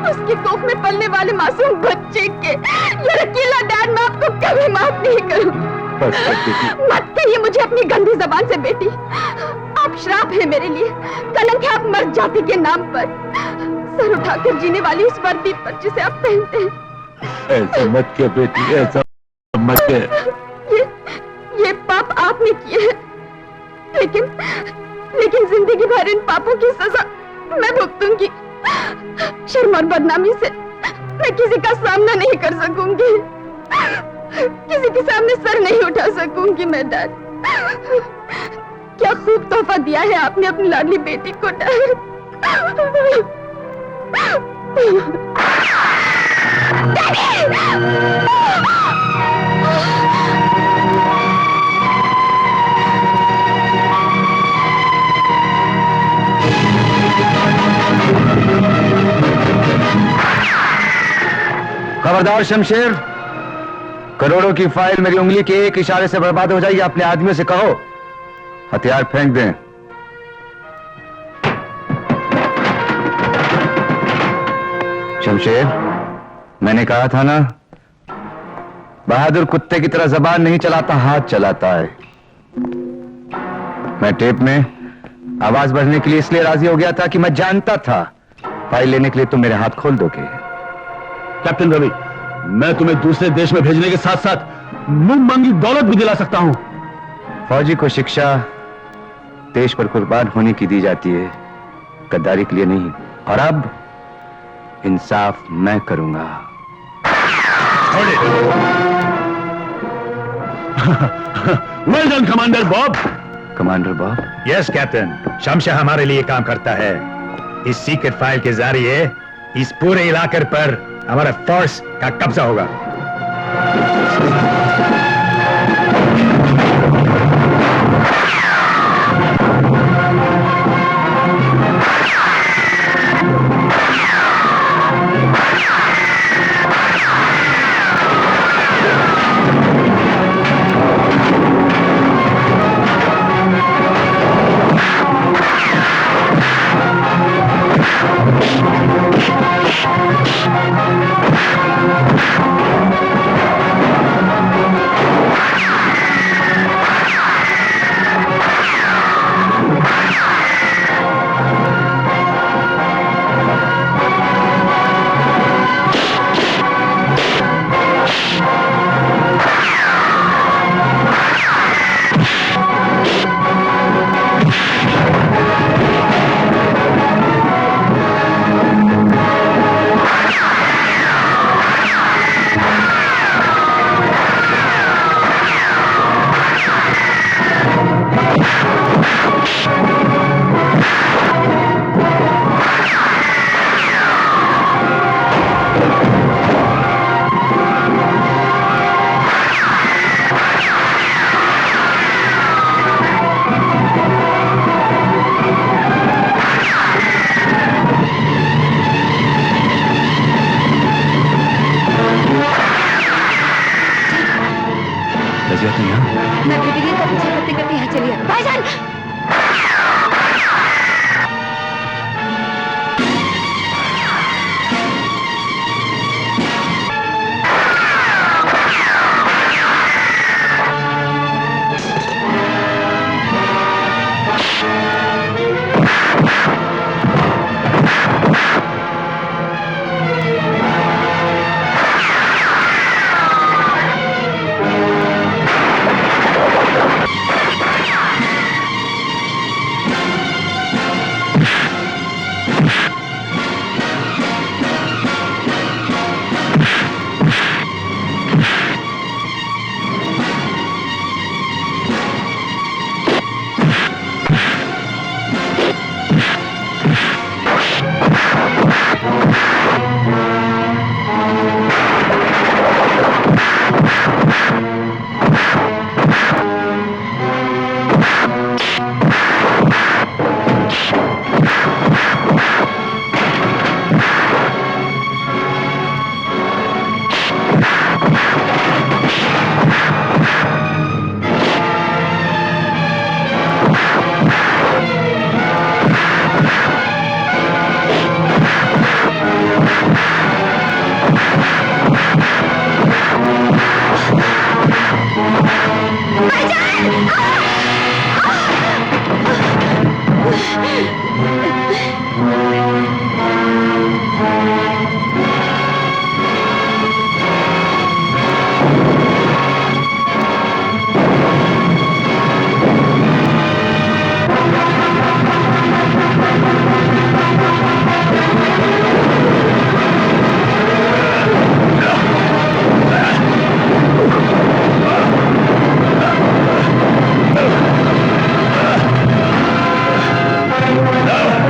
उसकी कोख में पलने वाले मासूम बच्चे के। ये अकेला डैड मैं आपको कभी माफ नहीं करूंगी। मत कहिए मुझे अपनी गंदी जबान से बेटी। आप श्राप है मेरे लिए, कलंक है आप मर्द जाति के नाम पर, सर उठाकर जीने वाली इस वर्दी पर जिसे आप पहनते हैं। ऐसा मत कह बेटी, ऐसा मत कह। ये पाप आपने किए हैं, लेकिन जिंदगी भर इन पापों की सजा मैं भुगतूंगी। शर्म और बदनामी से मैं किसी का सामना नहीं कर सकूंगी, किसी के सामने सर नहीं उठा सकूंगी मैं। डैड, क्या खूब तोहफा दिया है आपने अपनी लाडली बेटी को। डैड, खबरदार शमशेर, करोड़ों की फाइल मेरी उंगली के एक इशारे से बर्बाद हो जाएगी। अपने आदमियों से कहो हथियार फेंक दें। शमशेर, मैंने कहा था ना, बहादुर कुत्ते की तरह जबान नहीं चलाता, हाथ चलाता है। मैं टेप में आवाज बढ़ने के लिए इसलिए राजी हो गया था कि मैं जानता था फाइल लेने के लिए तुम मेरे हाथ खोल दोगे। कैप्टन रवि, मैं तुम्हें दूसरे देश में भेजने के साथ साथ मुंह मांगी दौलत भी दिला सकता हूं। फौजी को शिक्षा देश पर कुर्बान होने की दी जाती है, गद्दारी के लिए नहीं। और अब इंसाफ मैं करूंगा। Well done commander Bob. Commander Bob? Yes captain, Shamshah हमारे लिए काम करता है। इस सीक्रेट फाइल के जरिए इस पूरे इलाके पर हमारा फोर्स का कब्जा होगा। मैं ब्रिगेडियर का पीछा करते करते यहाँ चली आई। भाईजान! No!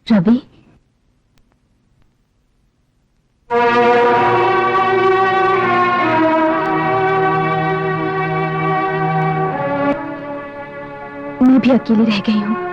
रवि, मैं भी अकेली रह गई हूँ।